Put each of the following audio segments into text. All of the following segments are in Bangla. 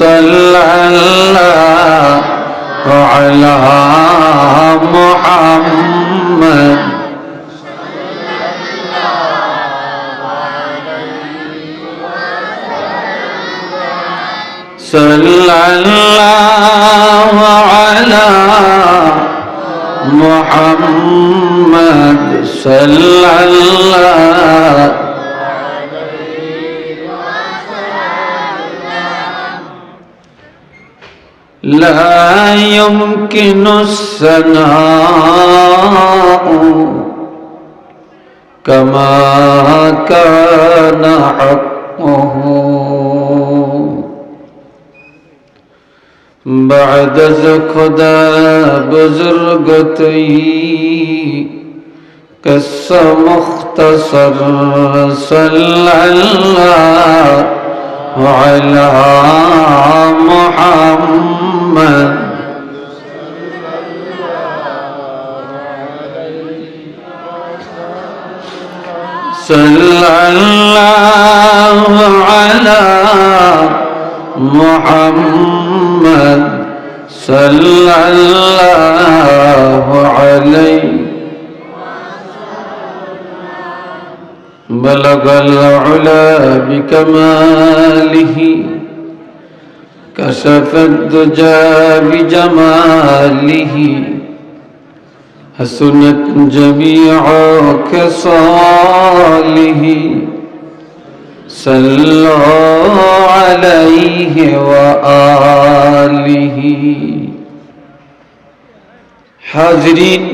সাল্লাল্লাহু আলা মুহাম্মদ সাল্লাল্লাহু আলা মুহাম্মদ সাল্লাল্লাহু لا يمكن الثناء كما كان حقه بعد خدا بزرگتي قصہ مختصر صلی اللہ على محمد صلى الله على محمد صلى الله عليه بلغ العلا بكماله كشف الدجى بجماله حسنت جميع خصاله صلوا عليه وآله حاضرين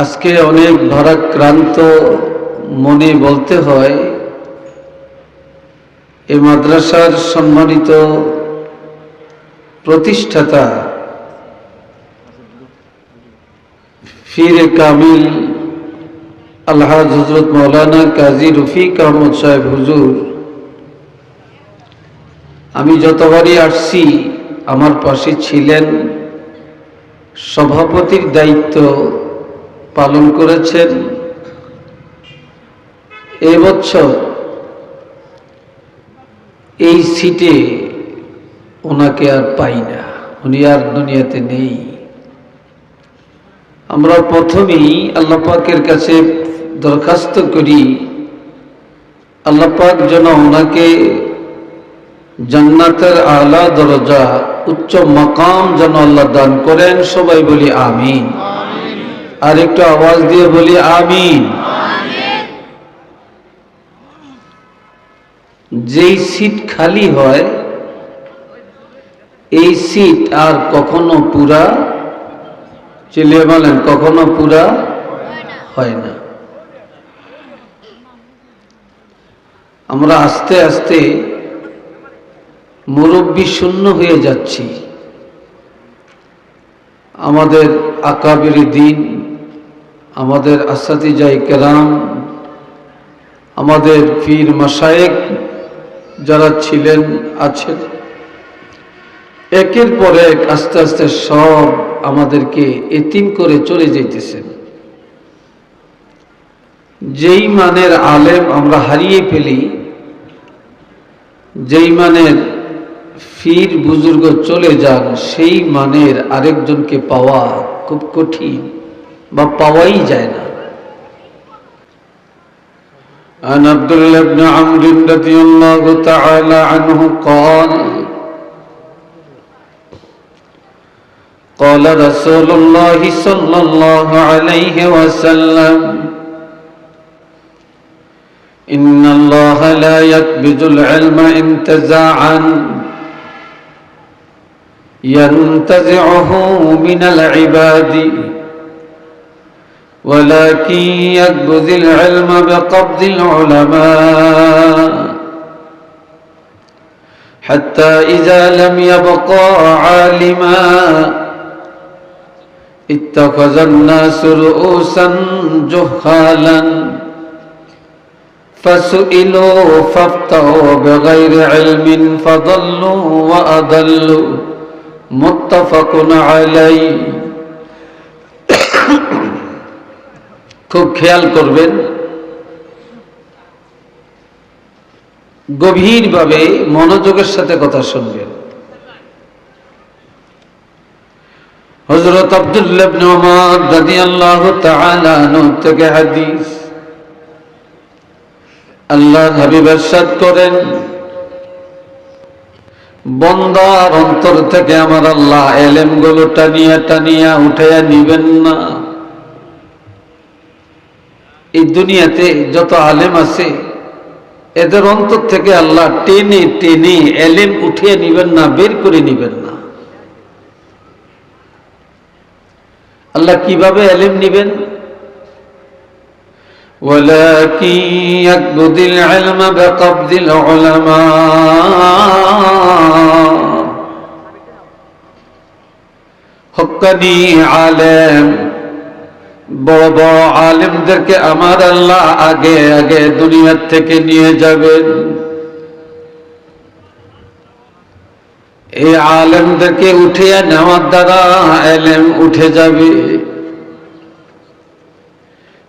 আজকে অনেক ভারাক্রান্ত মনে বলতে হয় এই মাদ্রাসার সম্মানিত প্রতিষ্ঠাতা ফিরে কামিল আলহাজ হযরত মাওলানা কাজী রফিক আহমদ সাহেব হুজুর, আমি যতবারই আসছি আমার পাশে ছিলেন, সভাপতির দায়িত্ব পালন করেছেন। এবছর এই সিটে ওনাকে আর পাই না, উনি আর দুনিয়াতে নেই। আমরা প্রথমেই আল্লাহ পাকের কাছে দরখাস্ত করি, আল্লাহ পাক যেন ওনাকে জান্নাতের আলা দরজা, উচ্চ মাকাম যেন আল্লাহ দান করেন। সবাই বলি আমিন। আর একটু আওয়াজ দিয়ে বলি আমিন। যেই সিট খালি হয় এই সিট আর কখনো পুরা, চিল্লিয়ে বলেন, কখনো পুরা হয় না। আমরা আস্তে আস্তে মুরব্বি শূন্য হয়ে যাচ্ছি। আমাদের আকাবির দ্বীন, আমাদের আসাতিজায়ে কেরাম, আমাদের পীর মাশায়েখ যারা ছিলেন আছেন, একের পর এক আস্তে আস্তে সব আমাদেরকে এতিম করে চলে যাইতেছেন। যেই মানের আলেম আমরা হারিয়ে ফেলি, যেই মানের পীর বুজুর্গ চলে যান, সেই মানের আরেকজনকে পাওয়া খুব কঠিন বা পাওয়াই যায় না। عن عبد الله بن عمرو رضي الله تعالى عنه قال قال رسول الله صلى الله عليه وسلم إن الله لا يقبض العلم انتزاعا ينتزعه من العباد ولكن يقبض العلم بقبض العلماء حتى إذا لم يبقى عالما اتخذ الناس رؤوسا جهالا فسئلوا فافتوا بغير علم فضلوا وأضلوا متفق عليه। খুব খেয়াল করবেন, গভীরভাবে মনোযোগের সাথে কথা শুনবেন। হযরত আব্দুল্লাহ ইবনে উমর রাদিয়াল্লাহু তাআলা আনহু থেকে হাদিস, আল্লাহর হাবিব ইরশাদ করেন, বান্দার অন্তর থেকে আমার আল্লাহ ইলমগুলো টানিয়া টানিয়া উঠাইয়া নিবেন না। এই দুনিয়াতে যত আলেম আছে এদের অন্তর থেকে আল্লাহ টেনে টেনে ইলম উঠিয়ে নিবেন না, বের করে নিবেন না। আল্লাহ কিভাবে ইলম নিবেন? ওয়ালাকিন ইয়াকবুদিল ইলমা বিকবদিল উলামা, হক্কানি আলেম, বড় বড় আলেমদেরকে আমার আল্লাহ আগে আগে দুনিয়ার থেকে নিয়ে যাবেন। এই আলেমদেরকে উঠিয়ে নেওয়ার দ্বারা ইলম উঠে যাবে।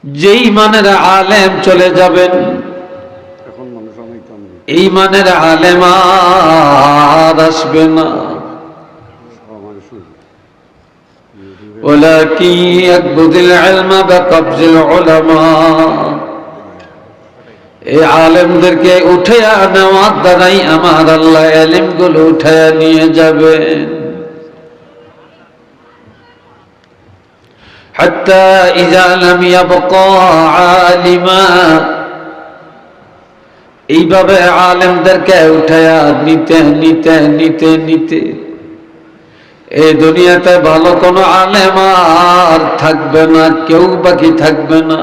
যেই মানের আলেম চলে যাবেন, এই মানের আলেম আর আসবে না। ওয়ালাকিন ইয়াকবুদিল ইলমা বিকবদিল উলামা, এই আলেমদেরকে উঠাইয়া নেওয়ার দ্বারাই আমার আল্লাহ ইলমগুলো উঠাইয়া নিয়ে যাবেন। হাত্তা ইযা লাম ইয়াবকা আলিমা, এইভাবে আলেমদেরকে উঠাইয়া নিতে নিতে নিতে নিতে এই দুনিয়াতে ভালো কোনো আলেম আর থাকবে না, কেউ বাকি থাকবে না।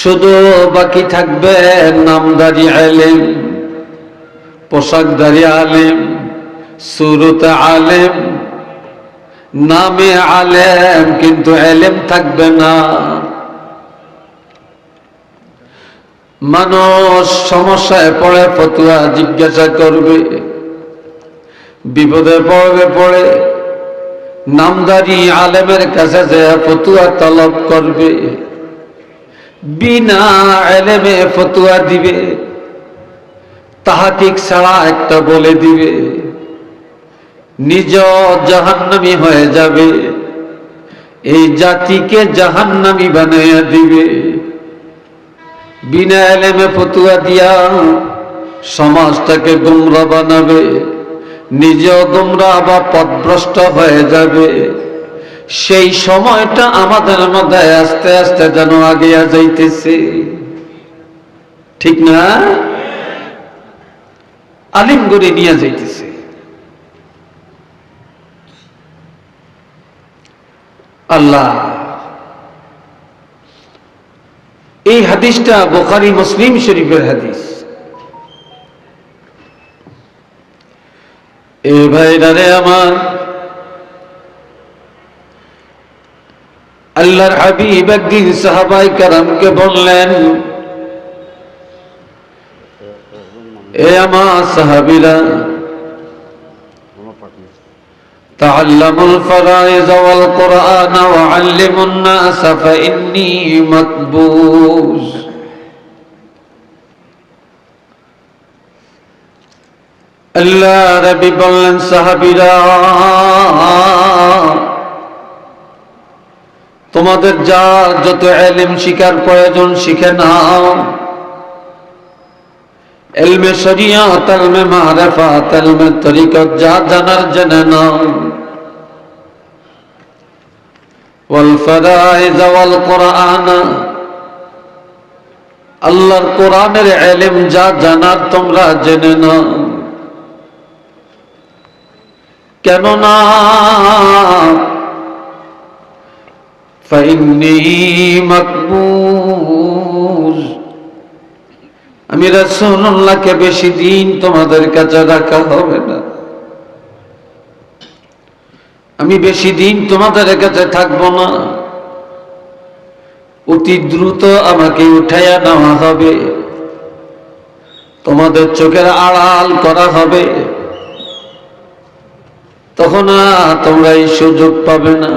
শুধু বাকি থাকবে নামদারি আলেম, পোশাকধারী আলেম, সুরতে আলেম, নামে আলেম, কিন্তু ইলম থাকবে না। মানুষ সমস্যায় পড়ে ফতোয়া জিজ্ঞাসা করবে, বিপদে পড়ে নামদারি আলেমের কাছে যে ফতোয়া তলব করবে, বিনা ইলমে ফতোয়া দিবে, তাহকিক ছাড়া একটা বলে দিবে, নিজ জাহান্নামী হয়ে যাবে, এই জাতিকে জাহান্নামী বানাইয়া দিবে। বিনা ইলমে ফতোয়া দিয়া সমাজটাকে গোমরা বানাবে, নিজেও গোমরা বা পথভ্রষ্ট হয়ে যাবে। সেই সময়টা আমাদের মধ্যে আস্তে আস্তে যেন আগিয়া যাইতেছে, ঠিক না? আলিম গড়ে নিয়ে যাইতেছে। আল্লাহ, এই হাদিসটা বুখারী মুসলিম শরীফের হাদিস। এ ভাইরা রে আমার, আল্লাহর হাবিব একদিন সাহাবায়ে কেরামকে বললেন, এ আমার সাহাবীরা, তাআল্লামুল ফারাইজ ওয়াল কুরআন ওয়া আল্লিমুন নাস ফাইন্নী মাকবুজ। আল্লাহ রাব্বি বললেন, সাহাবীরা, তোমাদের যার যত ইলম শিখার প্রয়োজন শিখে নাও, ইলমে শরিয়ত, ইলমে মারিফাত, ইলমে তরিকত যা জানার জেনে নাও। ওয়াল ফারাইজ ওয়াল কুরআন, আল্লাহর কোরআনের ইলম যা জানার তোমরা জেনে নাও। কেননা ফাইন্নী মাকবুজ, আমি রাসূলুল্লাহকে বেশি দিন তোমাদের কাছে রাখা হবে না, আমি বেশি দিন তোমাদের কাছে থাকবো না। অতি দ্রুত আমাকে উঠাইয়া নেওয়া হবে, তোমাদের চোখের আড়াল করা হবে, তখন তোমরা এই সুযোগ পাবে না।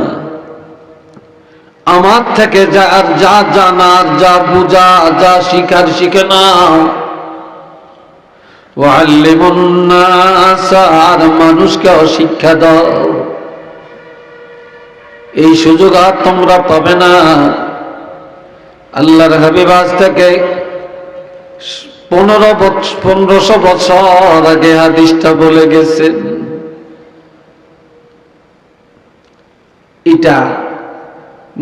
আমার থেকে যা জানার, যা বুঝা, যা শিখার শিখে নাও, ওয়াল্লিমুন নাস, আর মানুষকে শিক্ষা দাও। এই সুযোগ আর তোমরা পাবে না। আল্লাহর হাবিব আজ থেকে 1500 বছর আগে হাদিসটা বলে গেছেন। এটা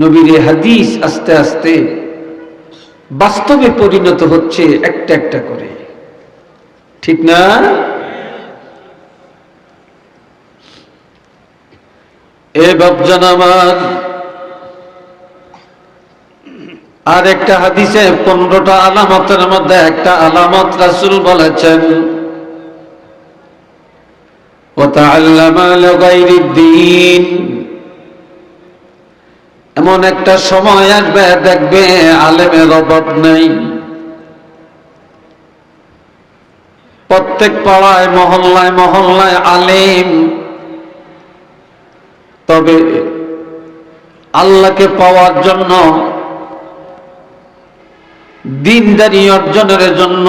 নবীর হাদিস আস্তে আস্তে বাস্তবে পরিণত হচ্ছে একটা একটা করে, ঠিক না? এ বাপজান আমার, আর একটা হাদিসে 15টা আলামতের মধ্যে একটা আলামত রাসূল বলেছেন, ওয়াতাআল্লামা লিগাইরিদ দ্বীন। এমন একটা সময় আসবে দেখবে আলেমের অভাব নাই। প্রত্যেক পাড়ায় মহল্লায় মহল্লায় আলেম। তবে আল্লাহকে পাওয়ার জন্য, দ্বীনদারি অর্জনের জন্য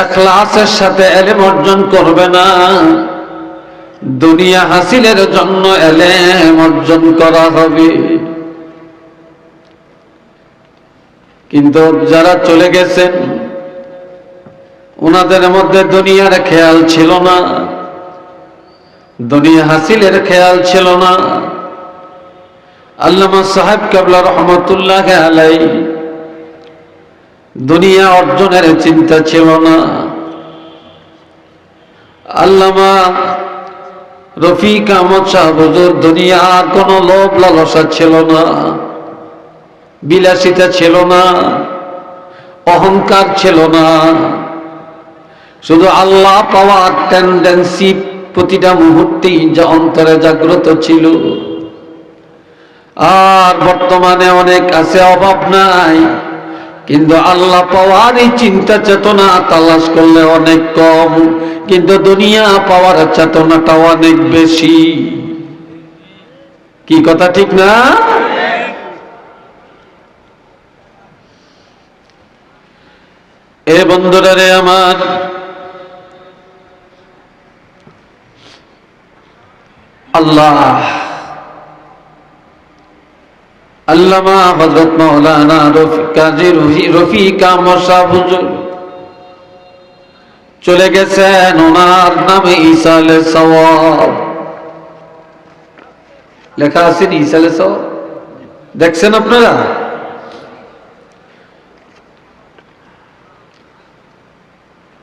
ইখলাসের সাথে ইলম অর্জন করবে না, দুনিয়া হাসিলের জন্য ইলম অর্জন করা হবে। কিন্তু যারা চলে গেছেন ওনাদের মধ্যে দুনিয়ার খেয়াল ছিল না, দুনিয়া হাসিলের খেয়াল ছিল না। আল্লামা সাহেব কেবলা রহমতুল্লাহ আলাইহি দুনিয়া অর্জনের চিন্তা ছিল না। আল্লামা রফিক আহমদ শাহ হুজুর দুনিয়ার কোনো লোভ লালসা ছিল না, বিলাসিতা ছিল না, অহংকার ছিল না। শুধু আল্লাহ পাওয়ার টেন্ডেন্সি প্রতিটা মুহূর্তেই যা অন্তরে জাগ্রত ছিল। আর বর্তমানে অনেক আছে, অভাব নাই, কিন্তু আল্লাহ পাওয়ার এই চিন্তা চেতনা তালাশ করলে অনেক কম, কিন্তু দুনিয়া পাওয়ার চেতনাটা অনেক বেশি। কি কথা ঠিক না? এ বন্ধুরা রে আমার, আল্লাহ আল্লামা হযরত মাওলানা কাজী রফিক আহমদ শাহ হুজুর চলে গেছেন। ওনার নামে ইসালে সওয়াব লেখা আছে। ইসালে সওয়াব দেখছেন আপনারা?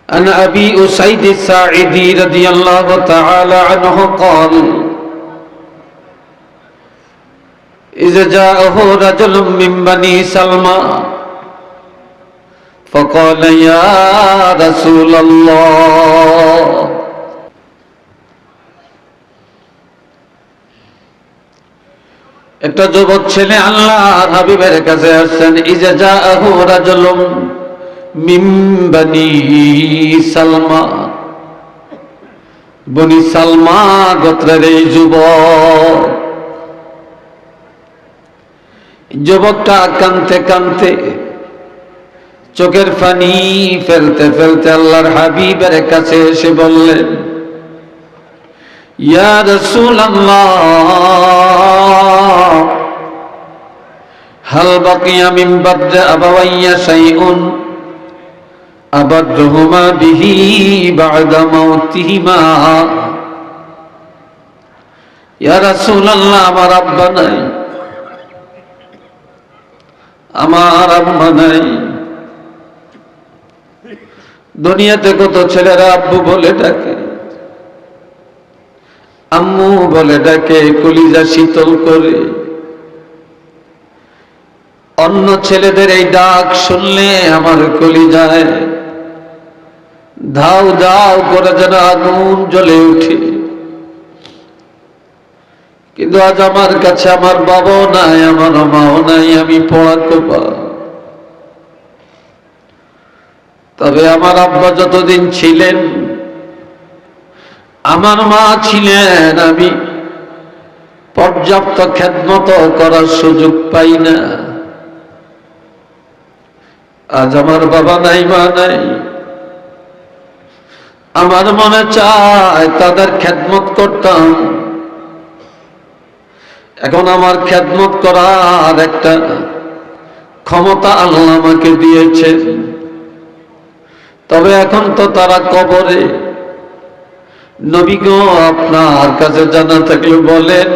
عن أبي أسيد الساعدي رضي الله تعالى عنه قال إذا جاءه رجل من بني سلمى فقال يا رسول الله একটা যুবক ছেলে আল্লাহর হাবিবের কাছে আসছেন। ইজা জাআহু রাজুলুম মিন বনি সালমা, বনি সালমা গোত্রের এই যুবকটা কাঁদতে কাঁদতে, চোখের পানি ফেলতে ফেলতে আল্লাহর হাবিবের কাছে এসে বললেন, ইয়া রাসূলুল্লাহ হাল বাকিয়া মিন বাদরি আবাওয়াইয়া শাইউন আবাদহুমা বিহি বা'দা মাউতিহিমা। ইয়া রাসূলুল্লাহ, আমার আব্বা নাই, আমার আম্মা নাই। দুনিয়াতে কত ছেলেরা আব্বু বলে ডাকে, আম্মু বলে ডাকে, কলিজা শীতল করে। অন্য ছেলেদের এই ডাক শুনলে আমার কলিজায় ধাউ ধাউ করে যেন আগুন জ্বলে উঠে। কিন্তু আজ আমার কাছে আমার বাবাও নাই, আমার মাও নাই, আমি পড়াকোপা। তবে আমার আব্বা যতদিন ছিলেন, আমার মা ছিলেন, আমি পর্যাপ্ত খেদমত করার সুযোগ পাই না। আজ আমার বাবা নাই, মা নাই, আমার মনে চায় তাদের খেদমত করতাম। এখন আমার খেদমত করার একটা ক্ষমতা আল্লাহ আমাকে দিয়েছে, তবে এখন তো তারা কবরে। নবী গো, আপনার কাছে জানা থাকলে বলেন,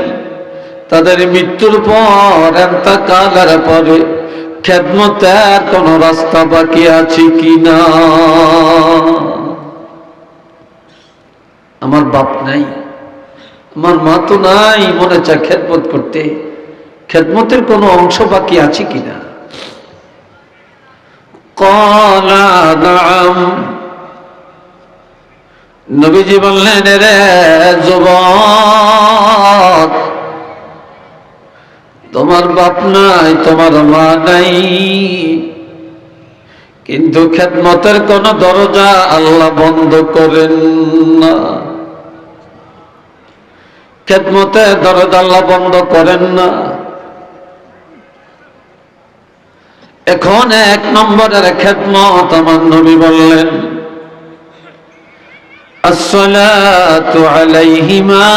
তাদের মৃত্যুর পর ইন্তেকালের পরে খেদমতের কোন রাস্তা বাকি আছে কিনা? আমার বাপ নাই, আমার মা তো নাই, মনে চায় খেদমত করতে, খেদমতের কোনো অংশ বাকি আছে কিনা? ক্বালা নাআম, নবীজি বললেন, রে যুবক, তোমার বাপ নাই, তোমার মা নাই, কিন্তু খেদমতের কোন দরজা আল্লাহ বন্ধ করেন না। খেদমতের দরজা আল্লাহ বন্ধ করেন না। এখন 1 নম্বরের খেদমত আমার নবী বললেন, আসসালাতু আলাইহিমা,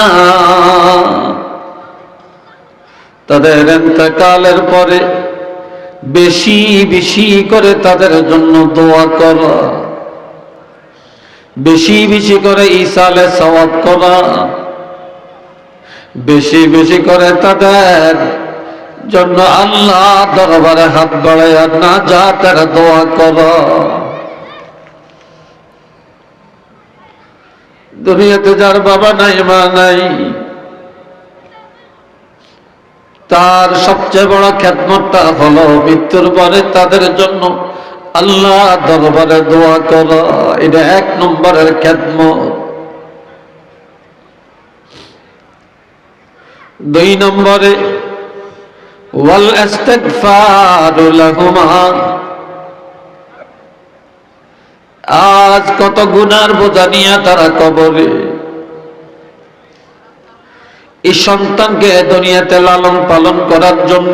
তাদের ইন্তেকালের পরে বেশি বেশি করে তাদের জন্য দোয়া করা, বেশি বেশি করে ইসালে সওয়াব করা, বেশি বেশি করে তাদের জন্য আল্লাহ দরবারে হাত বাড়াইয়া নাজাতের দোয়া করা। দুনিয়াতে যার বাবা নাই, মা নাই, তার সবচেয়ে বড় খেদমতটা হলো মৃত্যুর পরে তাদের জন্য আল্লাহ দরবারে দোয়া করা। এটা 1 নম্বরের খেদমত। 2 নম্বরে ওয়াল ইস্তিগফারু লাহুমা। আজ কত গুনার বোঝা নিয়ে তারা কবরে। এই সন্তানকে দুনিয়াতে লালন পালন করার জন্য,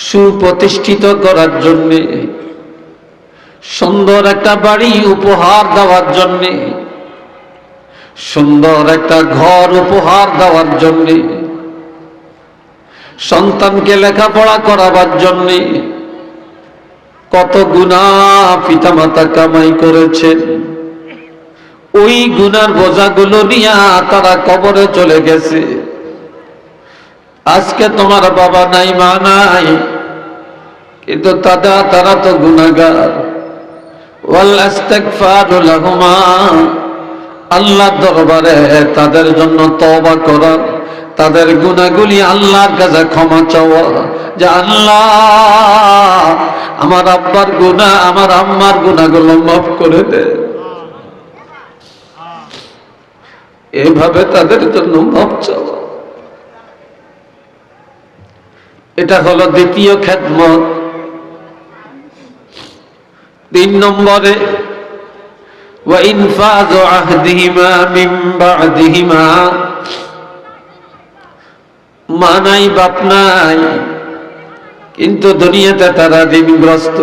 সুপ্রতিষ্ঠিত করার জন্য, সুন্দর একটা বাড়ি উপহার দেওয়ার জন্য, সুন্দর একটা ঘর উপহার দেওয়ার জন্য, সন্তানকে লেখাপড়া করাবার জন্য কত গুনাহ পিতামাতা কামাই করেছেন। ওই গুনার বোঝাগুলো নিয়ে তারা কবরে চলে গেছে। আজকে তোমার বাবা নাই, মা নাই, কিন্তু তারা তো গুনাহগার। ওয়াল ইস্তিগফারু লাহুমা, আল্লাহর দরবারে তাদের জন্য তওবা করা, তাদের গুনাহগুলি আল্লাহর কাছে ক্ষমা চাওয়া, যে আল্লাহ আমার আব্বার গুনাহ, আমার আম্মার গুনাহগুলো মাফ করে দে। এভাবে তাদের জন্য মাফ চাওয়া, এটা হলো দ্বিতীয় খেদমত। 3 নম্বরে ওয়া ইনফাযু আহদিহিমা মিন বা'দিহিমা। মা নাই, বাপ নাই, কিন্তু দুনিয়াতে তারা ঋণগ্রস্ত।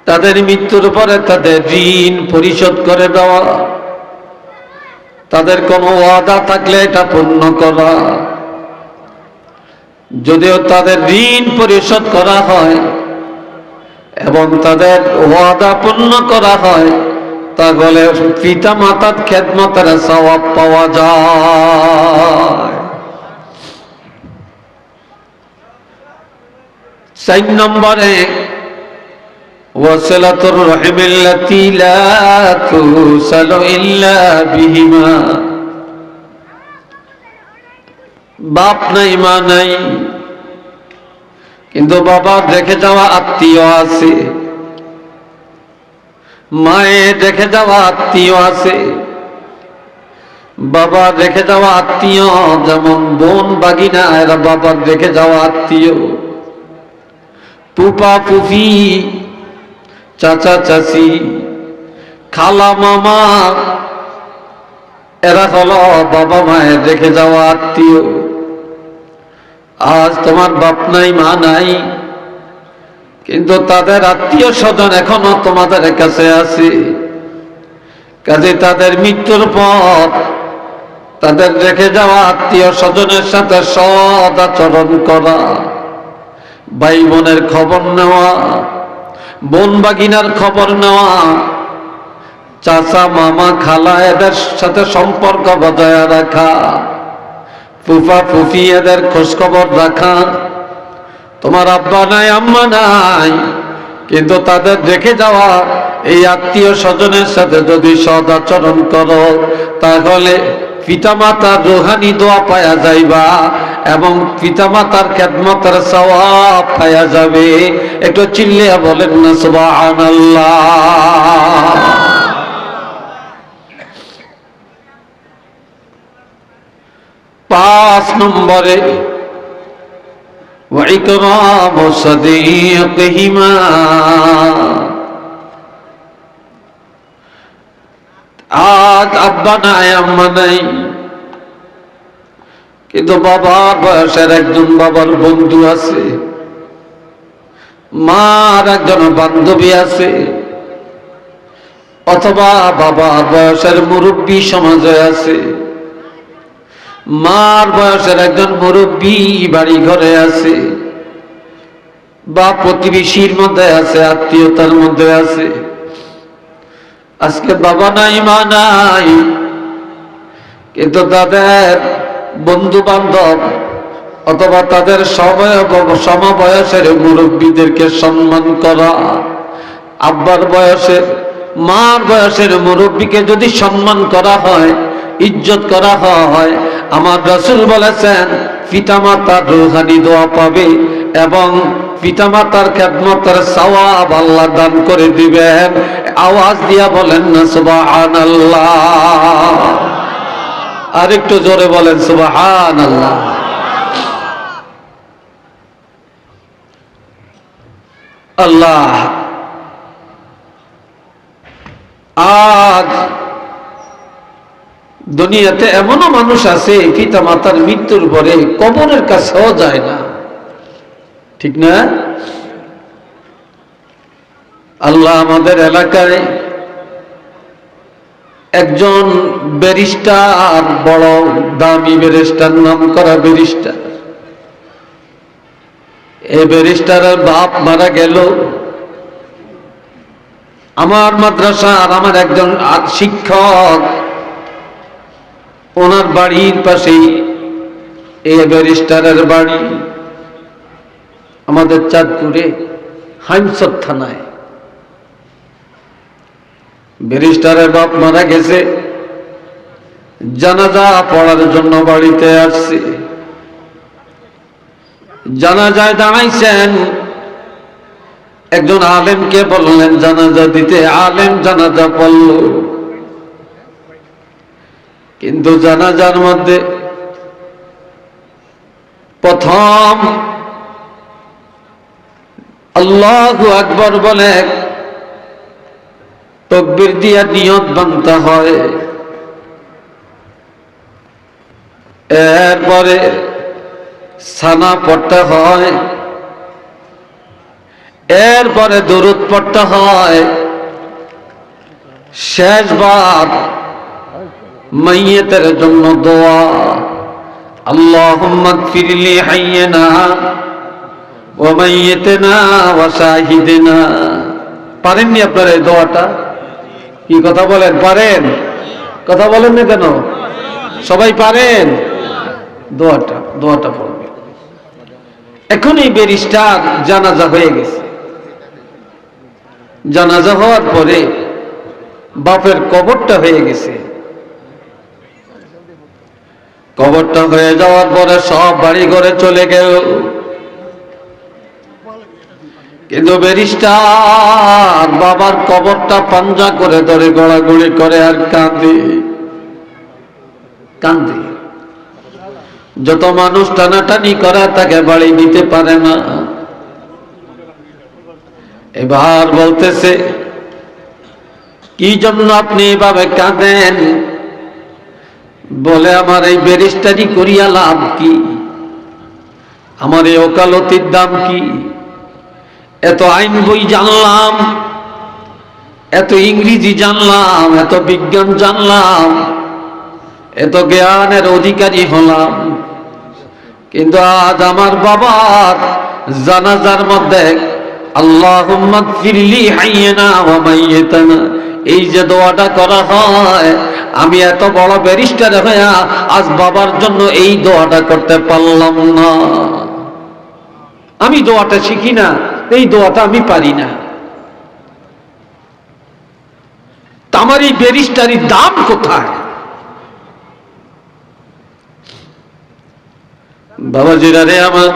তাদের মৃত্যুর পরে তাদের ঋণ পরিশোধ করে দেওয়া, তাদের কোনো ওয়াদা থাকলে এটা পূর্ণ করা। যদিও তাদের ঋণ পরিশোধ করা হয় এবং তাদের ওয়াদা পূর্ণ করা হয়, তাহলে পিতা মাতার খেদমতের সওয়াব পাওয়া যায়। 4 নম্বরে ওয়াসিলাতুর রাহিমিল্লাতী লা তুসালু ইল্লা বিহিমা। বাপ নাই, মা নাই, কিন্তু বাবা রেখে যাওয়া আত্মীয় আছে, মায়ের রেখে যাওয়া আত্মীয় আছে। বাবা রেখে যাওয়া আত্মীয় যেমন বোন বাগিনা, এরা বাবার রেখে যাওয়া আত্মীয়। ফুপা ফুফি, চাচা চাচি, খালা মামা, এরা হলো বাবা মায়ের রেখে যাওয়া আত্মীয়। আজ তোমার বাপ নাই, মা নাই, কিন্তু তাদের আত্মীয় স্বজন এখনো তোমাদের কাছে আছে। কাজে তাদের মৃত্যুর পর তাদের রেখে যাওয়া আত্মীয় স্বজনের সাথে সৎ আচরণ করা, ভাই বোনের খবর নেওয়া, বোন বাগিনার খবর নেওয়া, চাচা মামা খালা এদের সাথে সম্পর্ক বজায় রাখা, ফুফা ফুফি এদের খোঁজ খবর রাখা। তোমার আব্বা নাই আম্মা নাই, কিন্তু তাদের রেখে যাওয়া এই আত্মীয় স্বজনের সাথে যদি সৎ আচরণ করো, তাহলে পিতামাতার রুহানি দোয়া পায়া যাইবা এবং পিতামাতার খেদমতের সওয়াব পায়া যাবে। একটু চিল্লিয়া বলেন না সুবহানাল্লাহ। 5 নম্বরে وإكرام صديقهما। আজ আব্বা নাই আম্মা নাই, কিন্তু বাবার বয়সের একজন বাবার বন্ধু আছে, মার একজন বান্ধবী আছে, অথবা বাবার বয়সের মুরব্বী সমাজে আছে, মার বয়সের একজন মুরব্বী বাড়ি ঘরে আছে, বা প্রতিবেশীর মধ্যে আছে, আত্মীয়তার মধ্যে আছে। আজকে বাবা নাই মা নাই, কিন্তু তাদের বন্ধু বান্ধব অথবা তাদের সমবয়সের মুরব্বীদেরকে সম্মান করা, আব্বার বয়সের মার বয়সের মুরব্বীকে যদি সম্মান করা হয়, ইজ্জত করা হয়, আমার রাসূল বলেছেন পিতামাতার রূহানি দোয়া পাবে এবং পিতামাতার খেদমতের সওয়াব আল্লাহ দান করে দিবেন। আওয়াজ দিয়া বলেন না সুবহানাল্লাহ। আর একটু জোরে বলেন সুবহানাল্লাহ। আল্লাহ আজ দুনিয়াতে এমনও মানুষ আছে পিতা মাতার মৃত্যুর পরে কবরের কাছেও যায় না, ঠিক না? আল্লাহ আমাদের এলাকায় একজন ব্যারিস্টার, বড় দামি ব্যারিস্টার, নাম করা ব্যারিস্টার, এই ব্যারিস্টারের বাপ মারা গেল। আমার মাদ্রাসার আমার একজন শিক্ষক, ওনার বাড়ির পাশেই এই ব্যারিস্টারের বাড়ি, আমাদের চাঁদপুরে হাইমসর থানায়। ব্যারিস্টারের বাপ মারা গেছে, জানাজা পড়ার জন্য বাড়িতে আসছে। জানাজায় দাঁড়াইছেন, একজন আলেমকে বললেন জানাজা দিতে, আলেম জানাজা পড়ল। কিন্তু জানাজার মধ্যে প্রথম আল্লাহু আকবার বলে তাকবীর দিয়া নিয়ত বাঁধতে হয়, এরপরে সানা পড়তে হয়, এরপরে দরুদ পড়তে হয়, শেষবার মাইয়িতের জন্য দোয়া, আল্লাহুম্মা গফিরলি হাইয়িনা ওয়া মাইয়িতিনা ওয়া শাহিদিনা। পারেননি আপনারা এই দোয়াটা? কি কথা বলেন, পারেন? কথা বলেন না কেন? সবাই পারেন? দোয়াটা পড়বে। এখন এই ব্যারিস্টার জানাজা হয়ে গেছে। জানাজা হওয়ার পরে বাপের কবরটা হয়ে গেছে। কবরটা হয়ে যাওয়ার পরে সব বাড়ি ঘরে চলে গেল, কিন্তু ব্যারিস্টার বাবার কবরটা পাঞ্জা করে ধরে গড়াগড়ি করে আর কাঁদে। যত মানুষ টানাটানি করে তাকে বাড়ি দিতে পারে না। এবার বলতেছে, কি জন্য আপনি এভাবে কাঁদেন? বলে, আমার এই ব্যারিস্টারি করিয়া লাভ কি? আমার এই ওকালতির দাম কি? এত আইন বই জানলাম, এত ইংরেজি জানলাম, এত বিজ্ঞান জানলাম, এত জ্ঞানের অধিকারী হলাম, কিন্তু আজ আমার বাবার জানাজার মধ্যে আল্লাহুম্মা গফিরলি হাইয়ানা ওয়া মাইয়াতানা এই যে দোয়াটা করা হয়, আমি এত বড় ব্যারিস্টার হয়ে আজ বাবার জন্য এই দোয়াটা করতে পারলাম না। আমি দোয়াটা শিখি না, এই দোয়াটা আমি পারি না। আমার এই ব্যারিস্টারির দাম কোথায়? বাবাজিরা রে আমার,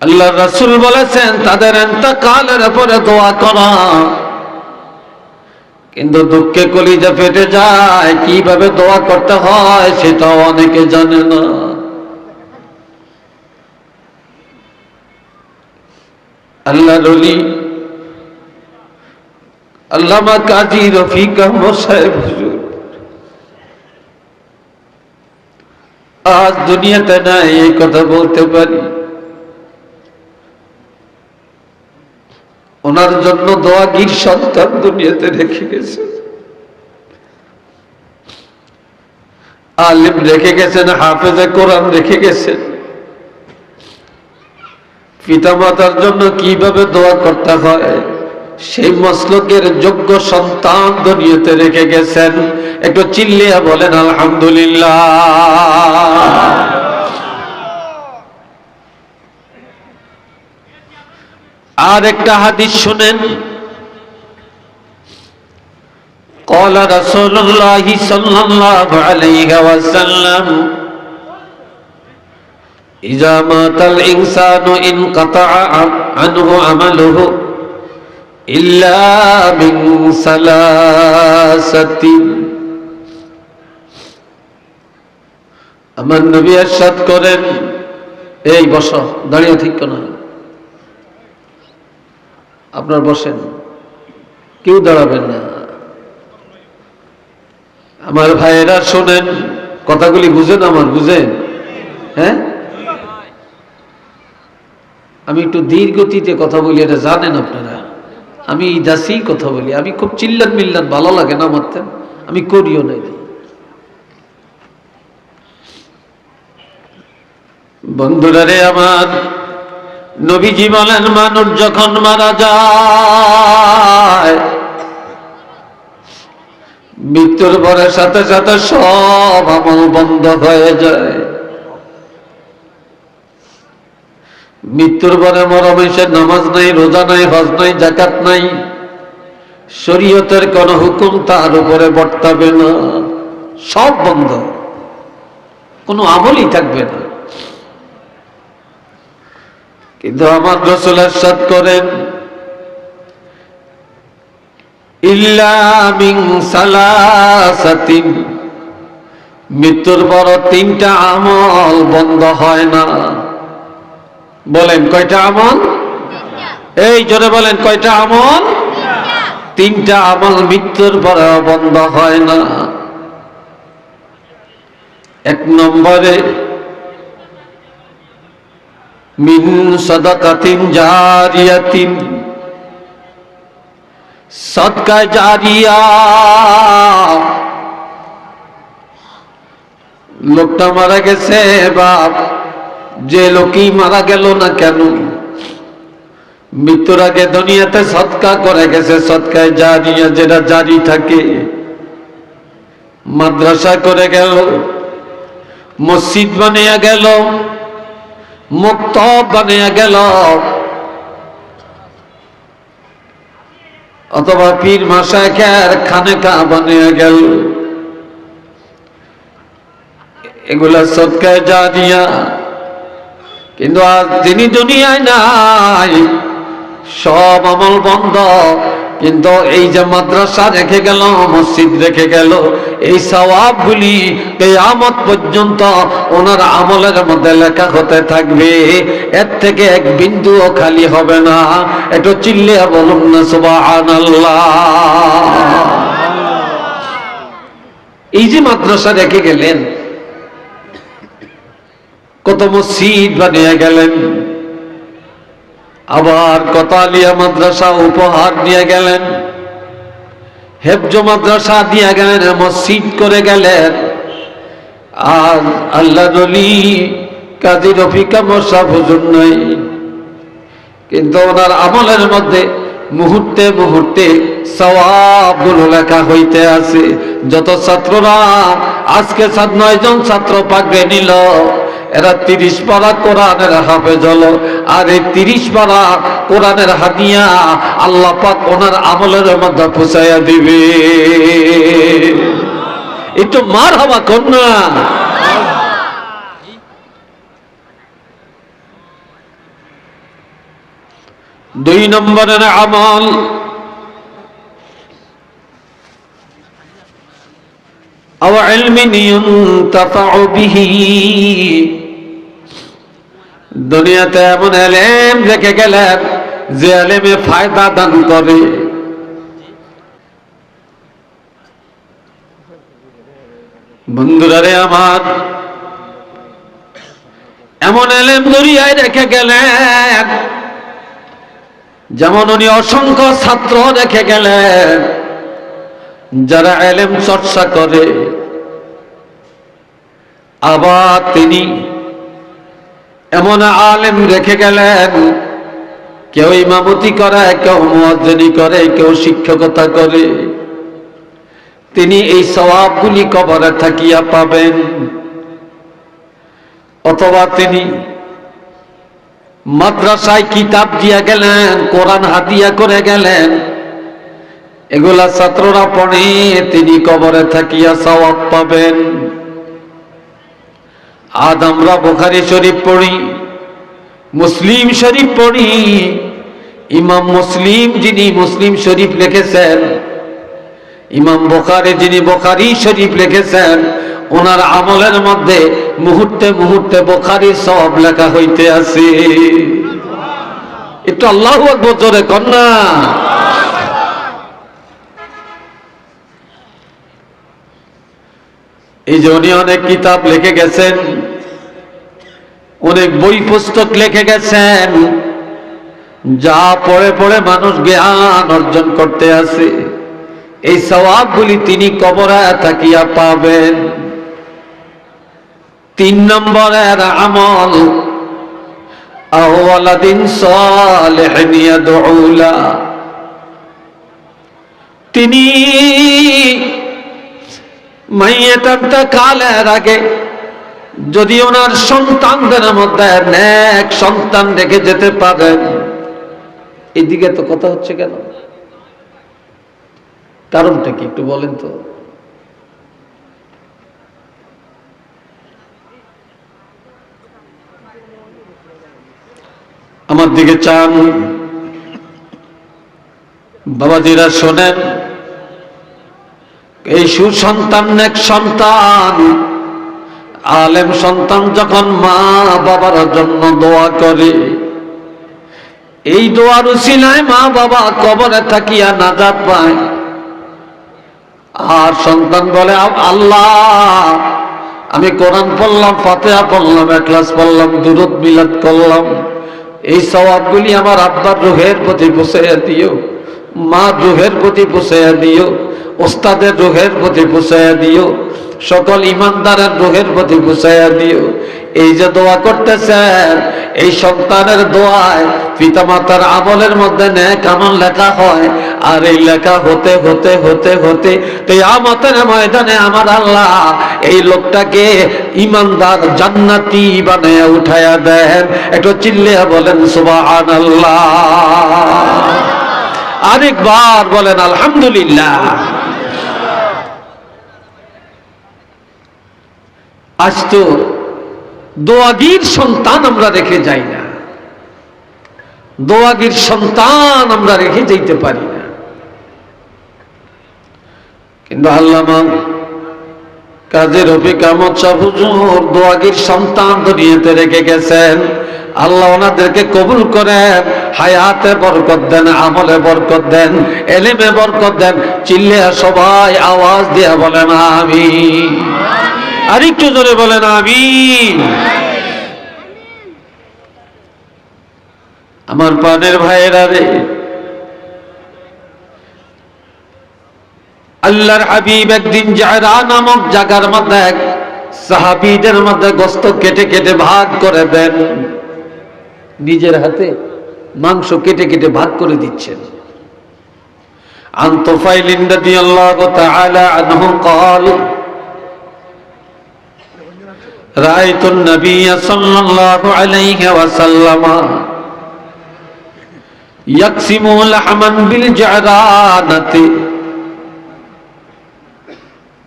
আল্লাহর রাসূল বলেছেন তাদের ইন্তেকালের পরে দোয়া করা, কিন্তু দুঃখে কলিজা ফেটে যায়, কিভাবে দোয়া করতে হয় সেটাও অনেকে জানে না। আল্লাহর ওলি আল্লামা কাজী রফিক আহমদ সাহেব হুজুর আজ দুনিয়াতে নাই, এই কথা বলতে পারি। ওনার জন্য দোয়াগীর সন্তান দুনিয়াতে রেখে গেছে, আলিম রেখে গেছেন, হাফেজে কোরআন রেখে গেছেন। পিতামাতার জন্য কিভাবে দোয়া করতে হয় সেই মসলকের যোগ্য সন্তান দুনিয়াতে রেখে গেছেন। একটু চিল্লিয়া বলেন আলহামদুলিল্লাহ। আর একটা হাদিস শুনেন, قال رسول الله صلى الله عليه وسلم إذا مات الإنسان انقطع عنه عمله إلا من ثلاثة। আমার নবী ইরশাদ করেন, এই বসো, দাঁড়িয়ে ঠিক না, আপনার বসেন, কেউ দাঁড়াবেন না। আমার ভাইয়েরা শোনেন, কথাগুলি বুঝেন, আমার বুঝেন? হ্যাঁ, আমি একটু ধীর গতিতে কথা বলি, এটা জানেন আপনারা। আমি দাসি কথা বলি, আমি খুব চিল্লান মিল্লান ভালো লাগে না মারতেন, আমি করিও নাই। বন্ধুরা রে আমার, নবীজি বলেন মানুষ যখন মারা যায়, মৃত্যুর পরে সাথে সাথে সব আমল বন্ধ হয়ে যায়। মৃত্যুর পরে মরমেশের নামাজ নাই, রোজা নাই, হজ নাই, যাকাত নাই, শরীয়তের কোন হুকুম তার উপরে বর্তাবে না, সব বন্ধ, কোনো আমলই থাকবে না। কিন্তু আমার রাসূল ইরশাদ করেন ইল্লা মিন সালাসাতিন, মৃত্যুর পর তিনটা আমল বন্ধ হয় না। বলেন কয়টা আমল? এই জোরে বলেন কয়টা আমল? তিনটা আমল মৃত্যুর পর বন্ধ হয় না। এক নম্বরে মিন সাদাকাতিন জারিয়াতিন, সদকা জারিয়া। লোকটা মারা গেছে, বাপ যে লোকই মারা গেল না কেন, মৃত্যুর আগে দুনিয়াতে সদকা করে গেছে, সদকায় জারিয়া যেটা জারি থাকে। মাদ্রাসা করে গেল, মসজিদ বানিয়ে গেল, মক্তব বানিয়ে গেল, অথবা পীর মাশায়েখের খানেকা বানিয়ে গেল, এগুলা সদকায়ে জারিয়া। কিন্তু আজ যিনি দুনিয়ায় নাই, সব আমল বন্ধ। কিন্তু এই যে মাদ্রাসা রেখে গেল, মসজিদ রেখে গেল, এই সওয়াবগুলি কিয়ামত পর্যন্ত ওনার আমলের মধ্যে লেখা হতে থাকবে, এর থেকে এক বিন্দুও খালি হবে না। একটু চিল্লিয়ে বলুন না সুবহানাল্লাহ। এই যে মাদ্রাসা রেখে গেলেন, কত মসজিদ বানিয়ে গেলেন, আবার কতালিয়া মাদ্রাসা উপহার দিয়ে গেলেন, হেফজ মাদ্রাসা দিয়ে গেলেন, মসজিদ করে গেলেন। আর আল্লাহ নবী কাজী রফিক আহমদ সাহেব হুজুর নয়, কিন্তু ওনার আমলের মধ্যে মুহূর্তে মুহূর্তে সওয়াবগুলো লেখা হইতে আছে। যত ছাত্ররা আজকে 9 জন ছাত্র পাকড়ে নিল, এরা 30 পারা কোরআনের হাফেজ হলো। আর এই 30 পারা কোরআনের হাদিয়া আল্লাহ পাক ওনার আমলের মধ্যে পৌঁছাইয়া দিবে। একটু মারহাবা কর না। 2 নম্বরের আমল আও ইলমিন ইউনতাফাউ বিহি, দুনিয়াতে এমন ইলম রেখে গেলেন যে ইলমে ফায়দা দান করে। বন্ধুরা রে আমার, এমন ইলম দুনিয়ায় রেখে গেলেন, যেমন উনি অসংখ্য ছাত্র রেখে গেলেন যারা ইলম চর্চা করে। আবার তিনি এমন আলেম রেখে গেলেন, কেউ ইমামতি করে, কেউ মুয়াজ্জিনি করে, কেউ শিক্ষকতা করে। তিনি এই সওয়াবগুলি কবরে থাকিয়া পাবেন। অথবা তিনি মাদ্রাসায় কিতাব দিয়া গেলেন, কোরআন হাদিয়া করে গেলেন, এগুলা ছাত্ররা পড়ে, তিনি কবরে থাকিয়া সওয়াব পাবেন। আজ আমরা বুখারী শরীফ পড়ি, মুসলিম শরীফ পড়ি। ইমাম মুসলিম যিনি মুসলিম শরীফ লিখেছেন, ইমাম বুখারী যিনি বুখারী শরীফ লিখেছেন, ওনার আমলের মধ্যে মুহূর্তে মুহূর্তে বুখারীর সওয়াব লেখা হইতে আছে। একটু আল্লাহু আকবার জোরে কর না। এই যে উনি অনেক কিতাব লিখে গেছেন, অনেক বই পুস্তক লিখে গেছেন, যা পড়ে পড়ে মানুষ জ্ঞান অর্জন করতে আছে। এই সওয়াবগুলি তিনি কবরে থাকিয়া পাবেন। 3 নম্বরের আমল আওয়ালাদিন সালিহিন ইয়াদউলা, তিনি মাইয়াতান্তা কালের আগে যদি ওনার সন্তানদের মধ্যে নেক সন্তান রেখে যেতে পারেন। এদিকে তো কথা হচ্ছে কেন? কারণটা কি একটু বলেন তো? আমার দিকে চান, বাবাজিরা শোনেন। এই সুসন্তান নেক সন্তান, আলেম সন্তান যখন মা বাবার জন্য দোয়া করে, এই দোয়ার উসিলায় মা বাবা কবরে থাকিয়া নাজাত পায়। আর সন্তান বলে, আল্লাহ আমি কোরআন পড়লাম, ফাতিহা পড়লাম, ইখলাস পড়লাম, দুরূদ মিলাদ করলাম, এই সওয়াবগুলি আমার আব্বার রূহের প্রতি পৌঁছাইয়া দিও, মা রূহের প্রতি পৌঁছাইয়া দিও, ওস্তাদের রূহের প্রতি পৌঁছাইয়া দিও, সকল ইমানদারের রূহের প্রতি পৌঁছাইয়া দিও। এই যে দোয়া করতেছেন, এই সন্তানের দোয়ায় পিতামাতার আমলের মধ্যে নেক আমল লেখা হয়। আর এই লেখা হতে হতে হতে হতে কিয়ামতের ময়দানে আমার আল্লাহ এই লোকটাকে ইমানদার জান্নাতি বানায়া উঠায়া দেন। একটু চিল্লিয়া বলেন সুবহানাল্লাহ। আরেকবার বলেন আলহামদুলিল্লাহ। আজ তো দোয়াগীর সন্তান আমরা রেখে যাই না, দোয়াগীর সন্তান আমরা রেখে যাইতে পারি না। কিন্তু আল্লামা কাজী রফিক আহমদ সাহেব হুজুর দোয়াগীর সন্তান দুনিয়াতে রেখে গেছেন। আল্লাহ ওনাদেরকে কবুল করেন, হায়াতে বরকত দেন, আমলে বরকত দেন, এলেমে বরকত দেন। চিল্লিয়া সবাই আওয়াজ দিয়া বলেন আমিন। আর একটু জোরে বলেন আমিন। আমার প্রাণের ভাইয়েরা রে, আল্লাহর হাবিব একদিন জায়রা নামক জায়গার মধ্যে এক সাহাবীদের মধ্যে গোশত কেটে কেটে ভাগ করে দেন, নিজের হাতে মাংস কেটে কেটে ভাগ করে দিচ্ছেন। عن طفيل رضي الله تعالى عنه قال رأيت النبي صلى الله عليه وسلم يقسم لحما بالجعرانة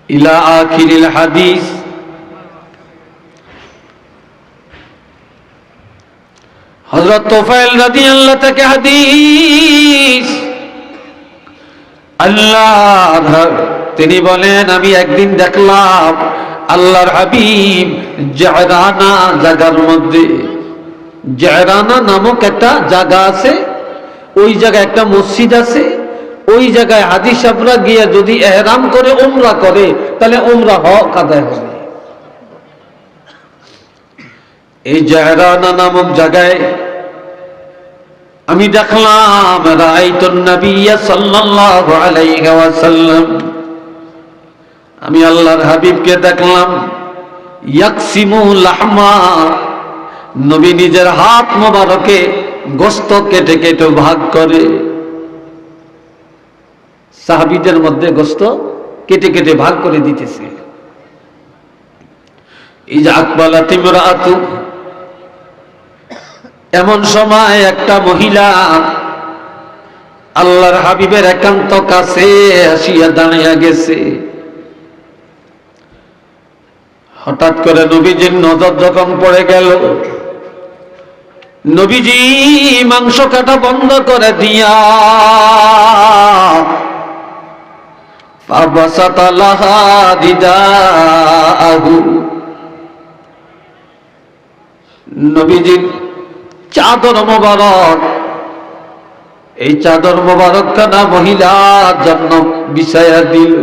إلى آخر الحديث। হযরত তুফাইল রাদিয়াল্লাহু থেকে হাদিস, আল্লাহ তিনি বলেন আমি একদিন দেখলাম আল্লাহর হাবিব জায়রানা জায়গার মধ্যে, জায়রানা নামক একটা জায়গা আছে, ওই জায়গায় একটা মসজিদ আছে, ওই জায়গায় হাজী সাহেবরা গিয়ে যদি ইহরাম করে উমরা করে তাহলে উমরা হক আদায় হবে। এই জায়রানা নামক জায়গায় আমি দেখলাম রাআইতুন নবিয়্য সাল্লাল্লাহু আলাইহি ওয়াসাল্লাম, আমি আল্লাহর হাবিবকে দেখলাম ইয়াকসিমু লাহমা, নবী নিজের হাত মোবারকে গোশত কেটে কেটে ভাগ করে, সাহাবীদের মধ্যে গোশত কেটে কেটে ভাগ করে দিতেছে। ইজা আকবালাত ইমরাআতু, এমন সময় একটা মহিলা আল্লাহর হাবিবের একান্ত কাছে আসিয়া দাঁড়িয়ে গেছে। হঠাৎ করে নবীজির নজর যখন পড়ে গেল, নবীজি মাংস কাটা বন্ধ করে দিয়া ফাবাসাতা লাহা দিদাহু, নবীজির চাদর মোবারক, এই চাদর মোবারক খানা মহিলার জন্য বিছায়া দিল।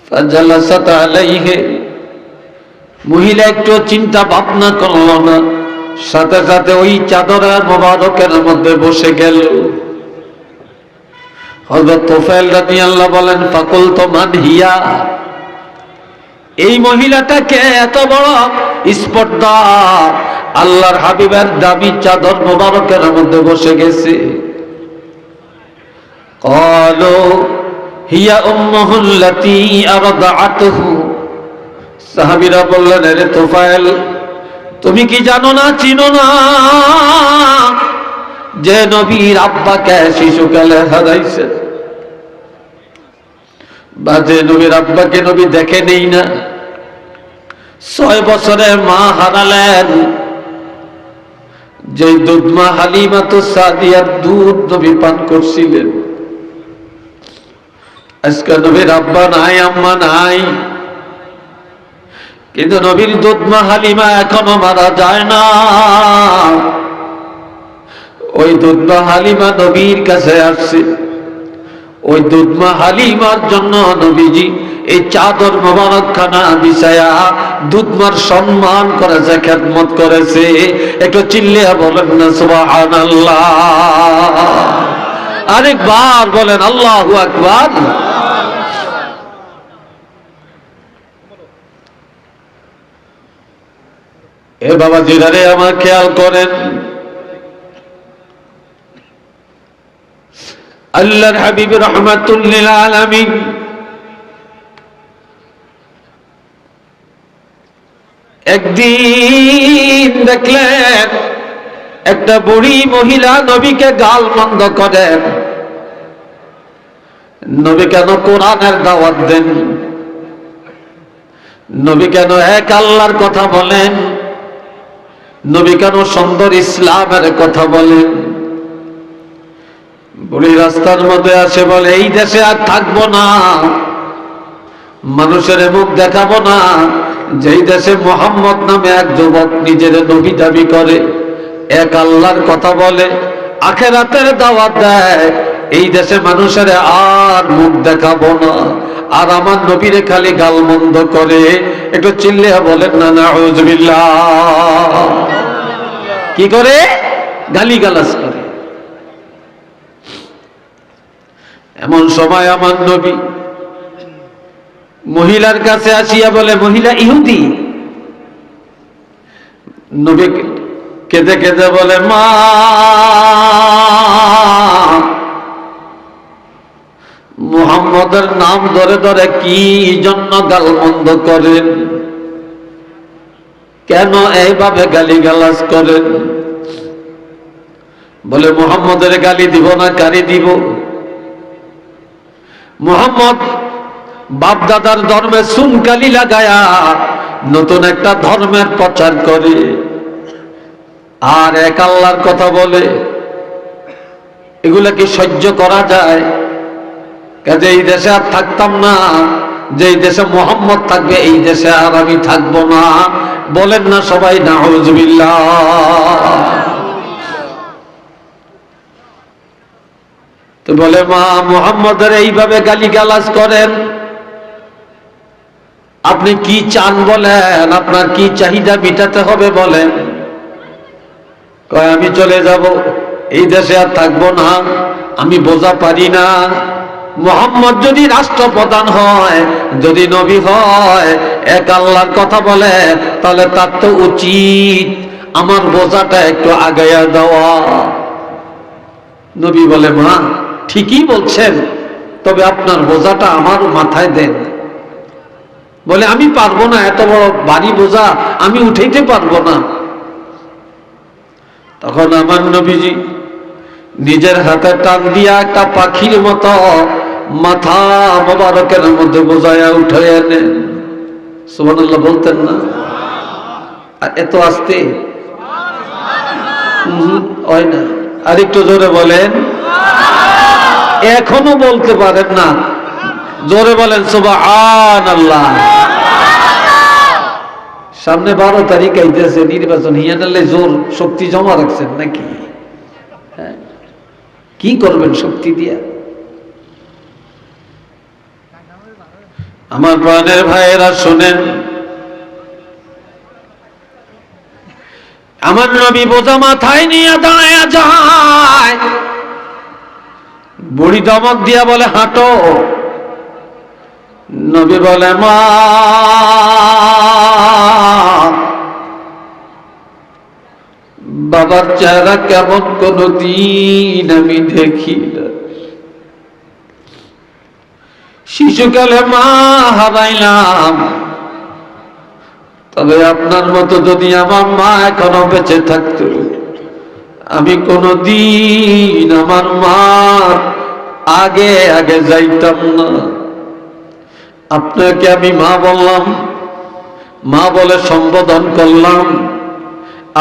ফাজালাসাত আলাইহি, মহিলা একটু চিন্তা ভাবনা করল না, সাথে সাথে ওই চাদরের মোবারকের মধ্যে বসে গেল। হযরত তুফাইল রাদিয়াল্লাহু বলেন ফাকুলতু মান হিয়া, এই মহিলাটাকে এত বড় স্পর্ধা, আল্লাহর হাবিবের দামি চাদর মোবারকের মধ্যে বসে গেছে। ক্বালু হিয়া উম্মুহুল্লাতী আরদাআতুহু, সাহাবীরা বললেন রে তুফাইল তুমি কি জানো না, চিনো না যে নবীর আব্বাকে শিশুকালে হারাইছে, বা যে নবীর আব্বাকে নবী দেখে নেই না, 6 বছরে মা হারালেন, যে দুধ মা হালিমাতুস সাদিয়ার দুধ নবী পান করছিলেন। আজকে নবীর আব্বা নাই, আম্মা নাই, কিন্তু নবীর দুধ মা হালিমা এখনো মারা যায় না। ওই দুধ মা হালিমা নবীর কাছে আসছে, ওই দুধ মা হালিমার জন্য নবীজি এই চাদর মোবারক খানা বিছায়া দুধমার সম্মান করেছে, খেদমত করেছে। একটু চিল্লিয়া বলেন না সুবহানাল্লাহ, আরেকবার বলেন আল্লাহু আকবার। এ বাবা জিরারে আমার খেয়াল করেন, আল্লাহর হাবিব রাহমাতুল লিল আলামিন একদিন দেখলেন একটা বুড়ি মহিলা নবীকে গাল মন্দ করেন। নবী কেন কোরআনের দাওয়াত দেন, নবী কেন এক আল্লাহর কথা বলেন, নবী কেন সুন্দর ইসলামের কথা বলেন। বুড়ি রাস্তার মধ্যে আসে বলে এই দেশে আর থাকবো না, মানুষের মুখ দেখাবো না। যেই দেশে মুহাম্মদ নামে এক যুবক নিজের নবী দাবি করে, এক আল্লাহর কথা বলে, আখিরাতের দাওয়াত দেয়, এই দেশে মানুষের আর মুখ দেখাবো না, আর আমার নবীরে খালি গালমন্দ করে। একটু চিল্লিয়া বলেন না নাউযুবিল্লাহ। কি করে? গালিগালাজ করে। এমন সময় আমার নবী মহিলার কাছে আসিয়া বলে, মহিলা ইহুদি। নবী কেঁদে কেঁদে বলে, মা মুহাম্মদের নাম ধরে ধরে কি জন্য গালমন্দ করেন? কেন এইভাবে গালিগালাজ করেন? বলে, মুহাম্মদের গালি দিব না, কারি দিব? মুহাম্মদ বাপ দাদার ধর্মে চুনকালি লাগায়া নতুন একটা ধর্মের প্রচার করে, আর এক আল্লাহর কথা বলে। এগুলা কি সহ্য করা যায়? কাজে এই দেশে আর থাকতাম না, যে এই দেশে মুহাম্মদ থাকবে এই দেশে আর আমি থাকবো না। বলেন না সবাই নাউজুবিল্লাহ। তো বলে, মা মুহাম্মদের এইভাবে গালিগালাজ করেন, আপনি কি চান বলেন? আপনার কি চাহিদা মিটাতে হবে বলেন? কয়, আমি চলে যাব, এই দেশে আর থাকবো না, আমি বোঝা পারি না। মুহাম্মদ যদি রাষ্ট্রপ্রধান হয়, যদি নবী হয়, এক আল্লাহর কথা বলে, তাহলে তার তো উচিত আমার বোঝাটা একটু আগাইয়া দেওয়া। নবী বলে, মা ঠিকই বলছেন, তবে আপনার বোঝাটা আমার মাথায় দেন। বলে, আমি পারবো না, এত বড় ভারী বোঝা আমি উঠাইতে পারবো না। তখন আমার নবীজি নিজের হাতে টান দিয়া একটা পাখির মতো মাথা মোবারকের মধ্যে বোঝায়া উঠাইয়া নেন। সুবহানাল্লাহ বলতেন না? এত আস্তে হয় না, আর একটু জোরে বলেন। এখনো বলতে পারেন না, জোরে বলেন সুবহানাল্লাহ। সামনে 12 তারিখ আইতেছে নির্বাচন, হিয়ানালে জোর শক্তি জমা রাখছেন নাকি? কি করবেন শক্তি দিয়া? আমার প্রাণের ভাইয়েরা শোনেন, আমার নবী বোঝা মাথায় নিয়ে দাঁড়ায় যায়, বুড়ি দমক দিয়া বলে, হাঁটো। নবী বলে, মা বাবার চেহারা কেমন কোনদিন আমি দেখি না। শিশুকালে মা হারাইলাম, তবে আপনার মতো যদি আমার মা এখনো বেঁচে থাকতো, আমি কোনদিন আমার মা আগে আগে যাইতাম না। আপনাকে আমি মা বললাম, মা বলে সম্বোধন করলাম,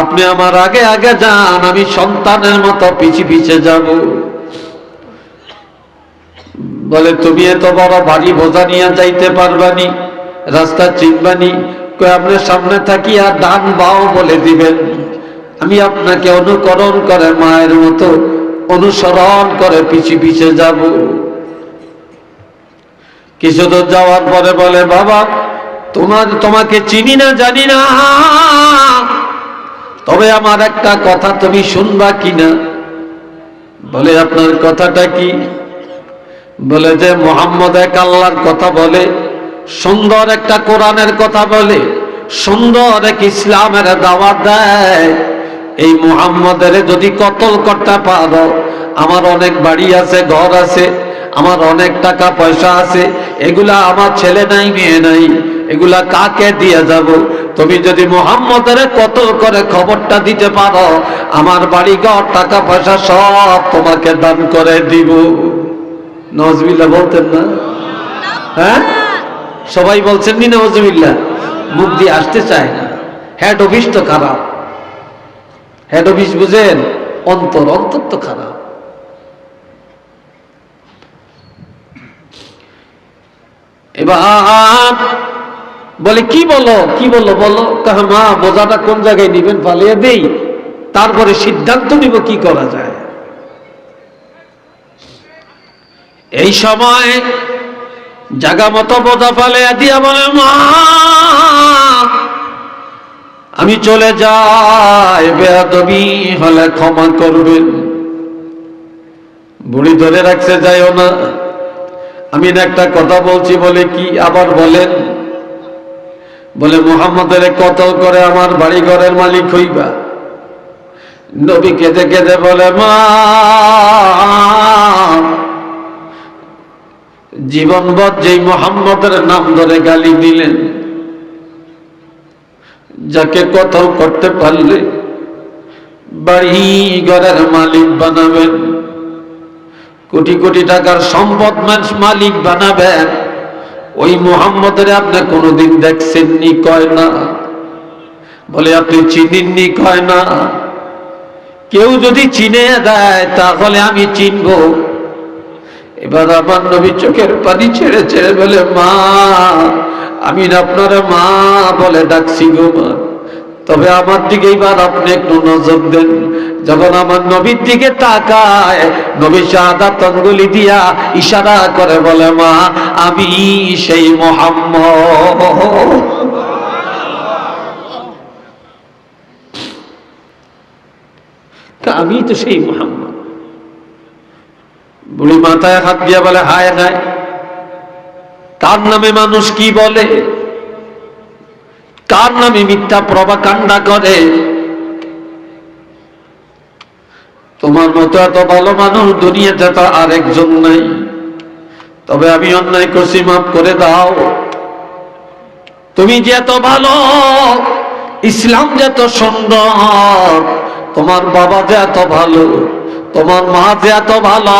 আপনি আমার আগে আগে যান, আমি সন্তানের মতো পিছে পিছে যাব। বলে, তুমি এত বড় ভারী বোঝা নিয়ে যাইতে পারবানি? রাস্তা চিনবানি? আপনার সামনে থাকি আর ডান বাও বলে দিবেন, আমি আপনাকে অনুকরণ করে মায়ের মতো অনুসরণ করে পিছে পিছে যাব। কিছু দূর যাওয়ার পরে বলে, বাবা তোমাকে চিনি না জানি না, তবে আমার একটা কথা তুমি শুনবা কিনা? বলে, আপনার কথাটা কি? বলে যে মুহাম্মদ এক আল্লাহর কথা বলে, সুন্দর একটা কোরআনের কথা বলে, সুন্দর এক ইসলামের দাওয়াত দেয়। এই মুহাম্মদের যদি কতল করতে পারো, আমার অনেক বাড়ি আছে, ঘর আছে, আমার অনেক টাকা পয়সা আছে, এগুলা আমার ছেলে নাই মেয়ে নাই, এগুলা কাকে দিয়ে যাব? তুমি যদি মুহাম্মদের কতল করে খবরটা দিতে পারো, আমার বাড়ি ঘর টাকা পয়সা সব তোমাকে দান করে দিব। নওয়াজবিল্লাহ বলতেন না? হ্যাঁ, সবাই বলছেন নি নওয়াজবিল্লাহ? মুখ দিয়ে আসতে চায় না। হেড অফিস তো খারাপ, হেড অফিস বুঝেন, অন্তর তো খারাপ। এবার বলে, কি বলো বলো। কাহা, মা বোঝাটা কোন জায়গায় নিবেন পালিয়ে দেই, তারপরে সিদ্ধান্ত নিব কি করা যায়। এই সময় জায়গা মতো বোঝা পালিয়ে দিয়া বলে, মা আমি চলে যাই, বেয়াদবি হলে ক্ষমা করবেন। বুড়ি ধরে রাখছে, যাইও না, আমি একটা কথা বলছি। বলে কি? আবার বলেন। বলে মুহাম্মদের কতল করে আমার বাড়ি ঘরের মালিক হইবা। নবী কেঁদে কেঁদে বলে, মা, জীবনভর যেই মুহাম্মদের নাম ধরে গালি দিলেন, যাকে কতল করতে পারলে বাড়ি ঘরের মালিক বানাবেন, কোটি কোটি টাকার সম্পদ মালিক বানাবেন, ওই মুহাম্মদের আপনি কোনোদিন দেখছেননি? কয় না। বলে আপনি চিনেননি? কয় না। কেউ যদি চিনে দেয় তাহলে আমি চিনব। এবার আমার নবী চোখের পানি ছেড়ে ছেড়ে বলে, মা, আমি আপনার মা বলে ডাকছি গো মা, তবে আমার দিকে এবার আপনি একটু নজর দেন। যখন আমার নবীর দিকে তাকায়, নবী শাহাদাত আঙ্গুলি দিয়া ইশারা করে বলে, মা, আমি সেই মুহাম্মদ। আমি তো সেই মুহাম্মদ। বুড়ি মাথায় হাত দিয়া বলে, হায় হায়, কার নামে মানুষ কি বলে, কার নামে মিথ্যা প্রপাগান্ডা করে। তোমার মতো এত ভালো মানুষ দুনিয়াতে তো আরেকজন নাই। তবে আমি অন্যায় করছি, মাফ করে দাও। তুমি যে এত ভালো, ইসলাম যে এত সুন্দর, তোমার বাবা যে এত ভালো, তোমার মা যে এত ভালো,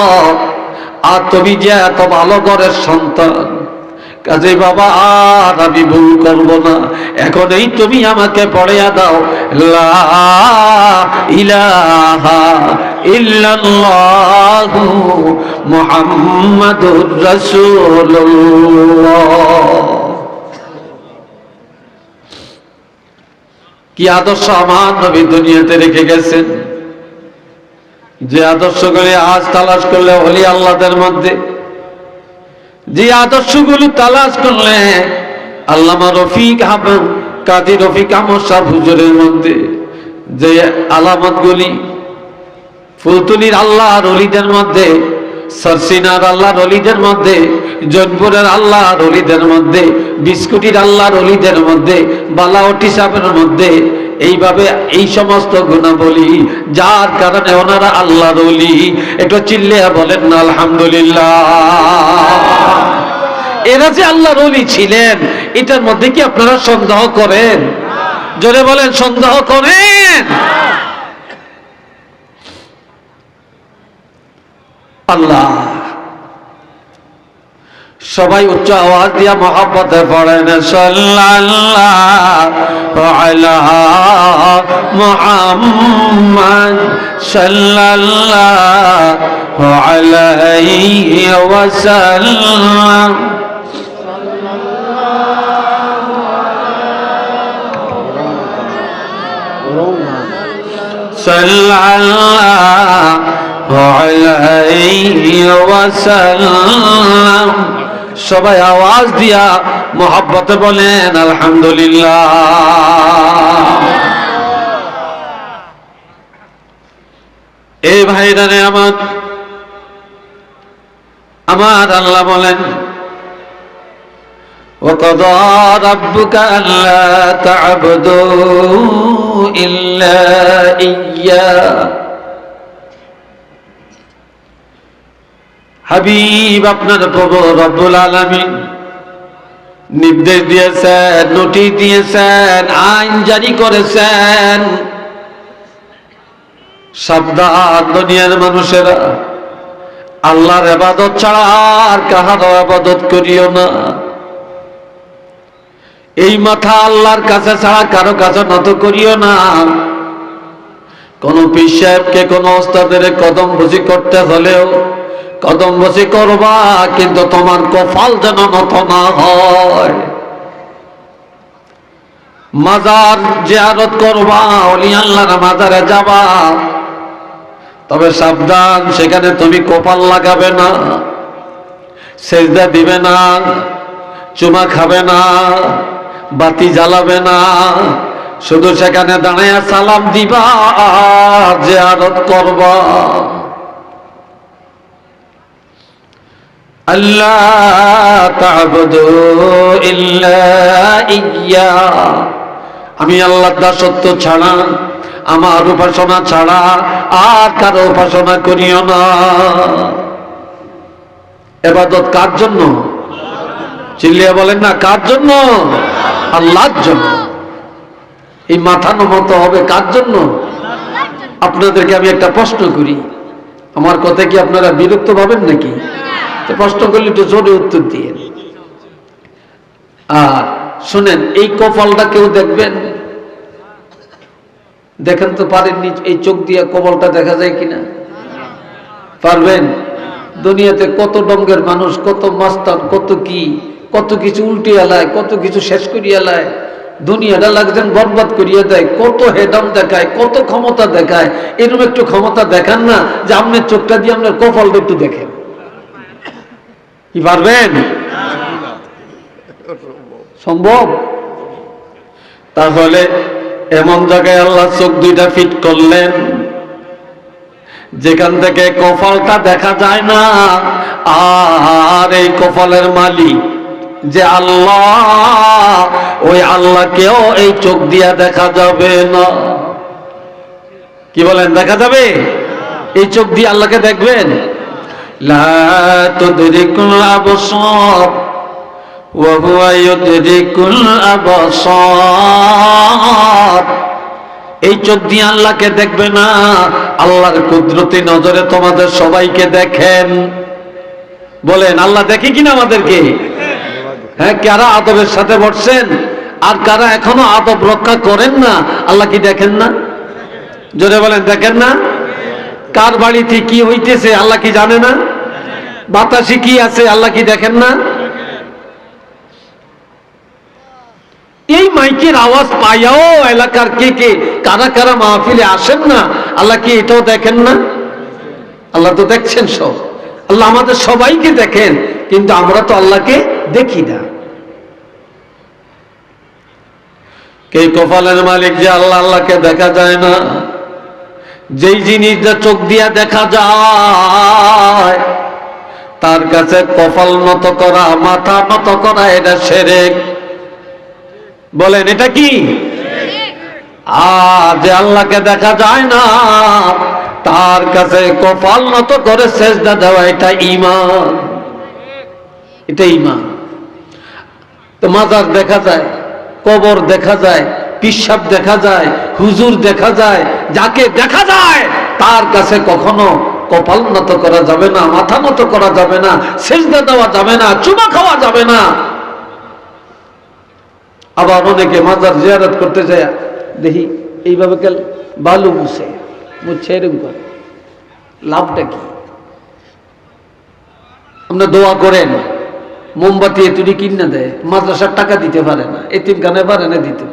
আর তুমি যে এত ভালো ঘরের সন্তান, কাজে বাবা আর আমি ভুল করব না। এখন এই তুমি আমাকে পড়িয়া দাও, লা ইলাহা ইল্লাল্লাহু মুহাম্মাদুর রাসূলুল্লাহ। কি আদর্শ আমার নবী দুনিয়াতে রেখে গেছেন, যে আদর্শগুলি আজ তালাশ করলে ওলি আল্লাহদের মধ্যে, যে আদর্শগুলি তালাশ করলে আল্লামা রফিক আহমদ কাজী রফিক আহমদ সাহেব হুজুরের মধ্যে যে আলামতগুলি, ফুলতুলির আল্লাহর ওলিদের মধ্যে, সরসিনার আল্লাহর ওলিদের মধ্যে, জৈনপুরের আল্লাহর ওলিদের মধ্যে, বিস্কুটির আল্লাহর ওলিদের মধ্যে, বালাওটি সাহেবের মধ্যে, এইভাবে এই সমস্ত গুণাবলী, যার কারণে ওনারা আল্লাহর ওলি। একটু চিল্লিয়া বলেন না আলহামদুলিল্লাহ। এরা যে আল্লাহর ওলি ছিলেন, এটার মধ্যে কি আপনারা সন্দেহ করেন? জোরে বলেন, সন্দেহ করেন? আল্লাহ, সবাই উচ্চ আওয়াজ দিয়া মহব্বতে পড়েন, সাল্লাল্লাহু আলা মুহাম্মদ সাল্লাল্লাহু আলাইহি ওয়াসাল্লাম। সাল্লাল্লাহু আলাইহি ওয়াসাল্লাম। সবাই আওয়াজ দিয়া মোহাব্বতে বলেন আলহামদুলিল্লাহ। এই ভাইরা রে আমার, আমার আল্লাহ বলেন, وَقَضَى رَبُّكَ أَلَّا تَعْبُدُوا إِلَّا إِيَّاهُ। হাবিব আপনার প্রভু রব্বুল আলামিন নির্দেশ দিয়েছেন, নোটিশ দিয়েছেন, আইন জারি করেছেন, সাবধান দুনিয়ার মানুষেরা, আল্লাহর ইবাদত ছাড়া আর কাহারও ইবাদত করিও না। এই মাথা আল্লাহর কাছে ছাড়া কারো কাছে নত করিও না। কোন পীর সাহেবকে, কোন ওস্তাদের কদম বসি করতে হলেও কদম বসি করবা, কিন্তু তোমার কপাল যেন নত না হয়। মাজার জিয়ারত করবা, ওলি আল্লাহর মাজারে যাবা, তবে সাবধান, সেখানে তুমি কপাল লাগাবে না, সেজদা দিবে না, চুমা খাবে না, বাতি জ্বালাবে না, শুধু সেখানে দাঁড়াইয়া সালাম দিবা, জিয়ারত করবা। আল্লাহ তা'বুদু ইল্লা ইয়্যা, আমি আল্লাহর দাসত্ব ছাড়া, আমার উপাসনা ছাড়া আর কারো উপাসনা করিও না। ইবাদত কার জন্য? চিল্লিয়ে বলেন না, কার জন্য? আল্লাহর জন্য। এই মাথা নমতে হবে কার জন্য? আপনাদেরকে আমি একটা প্রশ্ন করি, আমার কথা কি আপনারা বিরক্ত পাবেন নাকি? তো প্রশ্ন করলে একটু জোরে উত্তর দিয়ে। আর শুনেন, এই কপালটা কেউ দেখবেন? দেখেন তো পারেননি? এই চোখ দিয়ে কপালটা দেখা যায় কিনা? পারবেন? দুনিয়াতে কত ডঙ্গের মানুষ, কত মাস্তান, কত কিছু উল্টে এলায়, কত কিছু শেষ করিয়া এলায়, দুনিয়াটা লাগছেন বরবাদ করিয়া দেয়, কত হেডাম দেখায়, কত ক্ষমতা দেখায়। এরকম একটু ক্ষমতা দেখান না যে আপনার চোখটা দিয়ে আপনার কপালটা একটু দেখেন। কি পারবেন? সম্ভব? তাহলে এমন জায়গায় আল্লাহ চোখ দুইটা ফিট করলেন যেখান থেকে কপালটা দেখা যায় না। আর এই কপালের মালিক যে আল্লাহ, ওই আল্লাহকেও এই চোখ দিয়া দেখা যাবে না। কি বলেন, দেখা যাবে? এই চোখ দিয়ে আল্লাহকে দেখবেন? লা তুদরিকুল আবসার ওয়া হুয়া ইউদরিকুল আবসার। এই চোখ দিয়ে আল্লাহকে দেখবে না, আল্লাহর কুদরতি নজরে তোমাদের সবাইকে দেখেন। বলেন, আল্লাহ দেখে কিনা আমাদেরকে? হ্যাঁ, কারা আদবের সাথে বসছেন আর কারা এখনো আদব রক্ষা করেন না, আল্লাহ কি দেখেন না? জোরে বলেন, দেখেন না? কার বাড়িতে কি হইতেছে আল্লাহ কি জানে না? বাতাসে কি আছে আল্লাহ কি দেখেন না? এই মাইকের আওয়াজ পাইয়াও এলাকার কে কারা কারা মাহফিলে আসেন না, আল্লাহ কি এটাও দেখেন না? আল্লাহ তো দেখছেন সব। আল্লাহ আমাদের সবাইকে দেখেন, কিন্তু আমরা তো আল্লাহকে দেখি না। কে কপালের মালিক যে আল্লাহ, আল্লাহকে দেখা যায় না। যেই জিনিসটা চোখ দিয়া দেখা যায় তার কাছে কপাল নত করা, মাথা নত করা, এটা শিরক। বলেন, এটা কি? আর যে আল্লাহকে দেখা যায় না তার কাছে কপাল নত করে সেজদা দেওয়া, এটা ঈমান। এটা ঈমান। তো মাজার দেখা যায়, কবর দেখা যায়, পিশাব দেখা যায়, হুজুর দেখা যায়, যাকে দেখা যায় তার কাছে কখনো কপাল নত করা যাবে না, মাথা নত করা যাবে না, সেজদা দেওয়া যাবে না, চুমা খাওয়া যাবে না। আবার অনেকে মাজার জিয়ারত করতে যায়, দেখি এইভাবে কেন বালু মুছে এরকম করে, লাভটা কি? আপনি দোয়া করেন, মোমবাতি এতুরি কিনে দেয়, মাদ্রাসার টাকা দিতে পারে না, এতিমখানায় পারে না দিতে,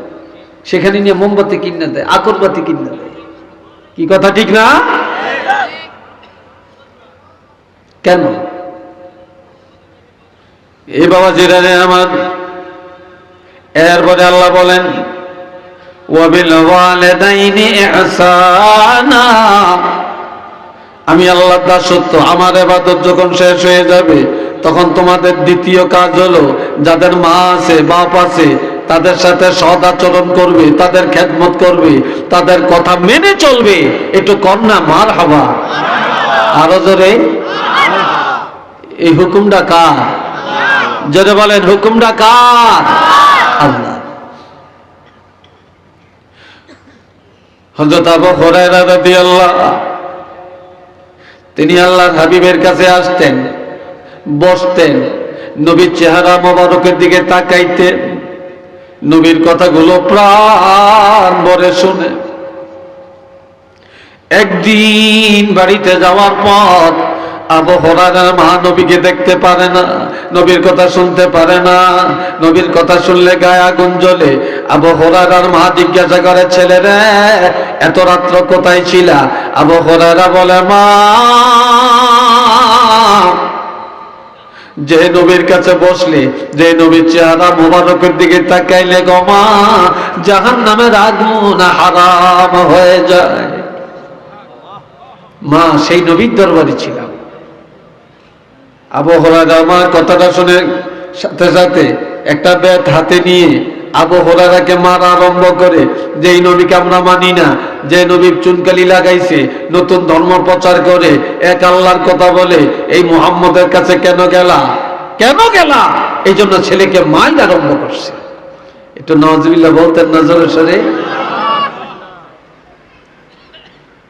সেখানে নিয়ে মোমবাতি কিনে দেয়, আকরবাতি কিনে দেয়। কি কথা ঠিক না? কেন? এ বাবা জিরানে আমার। এরপরে আল্লাহ বলেন, ওয়াবিল ওয়ালিদাইনি ইহসানা। আমি আল্লাহর দাসত্ব, আমার ইবাদত যখন শেষ হয়ে যাবে তখন তোমাদের দ্বিতীয় কাজ হলো যাদের মা আছে, বাপ আছে, তাদের সাথে সৎ আচরণ করবে, তাদের খেদমত করবে, তাদের কথা মেনে চলবে। একটু কন্যা মারহাবা, আরো জোরে। এই হুকুমটা কার? জোরে বলেন, হুকুমটা কার? আল্লাহ। হযরত আবু হুরায়রা রাদিয়াল্লাহু, তিনি আল্লাহর হাবিবের কাছে আসতেন, বসতেন, নবীর চেহারা মোবারকের দিকে তাকাইতেন, নবীর কথাগুলো প্রাণ ভরে শুনে। একদিন বাড়িতে যাওয়ার পর আবু হুরায়রা মহানবীকে দেখতে পারে না, নবীর কথা শুনতে পারে না। নবীর কথা শুনলে গায়ে আগুন জ্বলে। আবু হুরায়রার মা জিজ্ঞাসা করে, ছেলে রে, এত রাত্র কোথায় ছিলা? আবু হুরায়রা বলে, মা, যে নবীর কাছে বসলে, যে নবীর চেহারা মোবারকের দিকে তাকাইলে গো মা জাহান্নামের আগুন হারাম হয়ে যায়। মা সেই নবীর দরবারে ছিলাম। আবু হুরায়রা আমার কথাটা শুনে সাথে সাথে একটা ব্যাট হাতে নিয়ে আবু হুরায়রাকে মারা আরম্ভ করে, যে এই নবীকে আমরা মানি না, যে নবীর চুনকালি লাগাইছে, নতুন ধর্ম প্রচার করে, এক আল্লাহর কথা বলে, এই মুহাম্মদের কাছে কেন গেলা, কেন গেলা? এই জন্য ছেলেকে মাইল আরম্ভ করছে। একটু নাউজুবিল্লাহ বলতেন না জোরে সরে।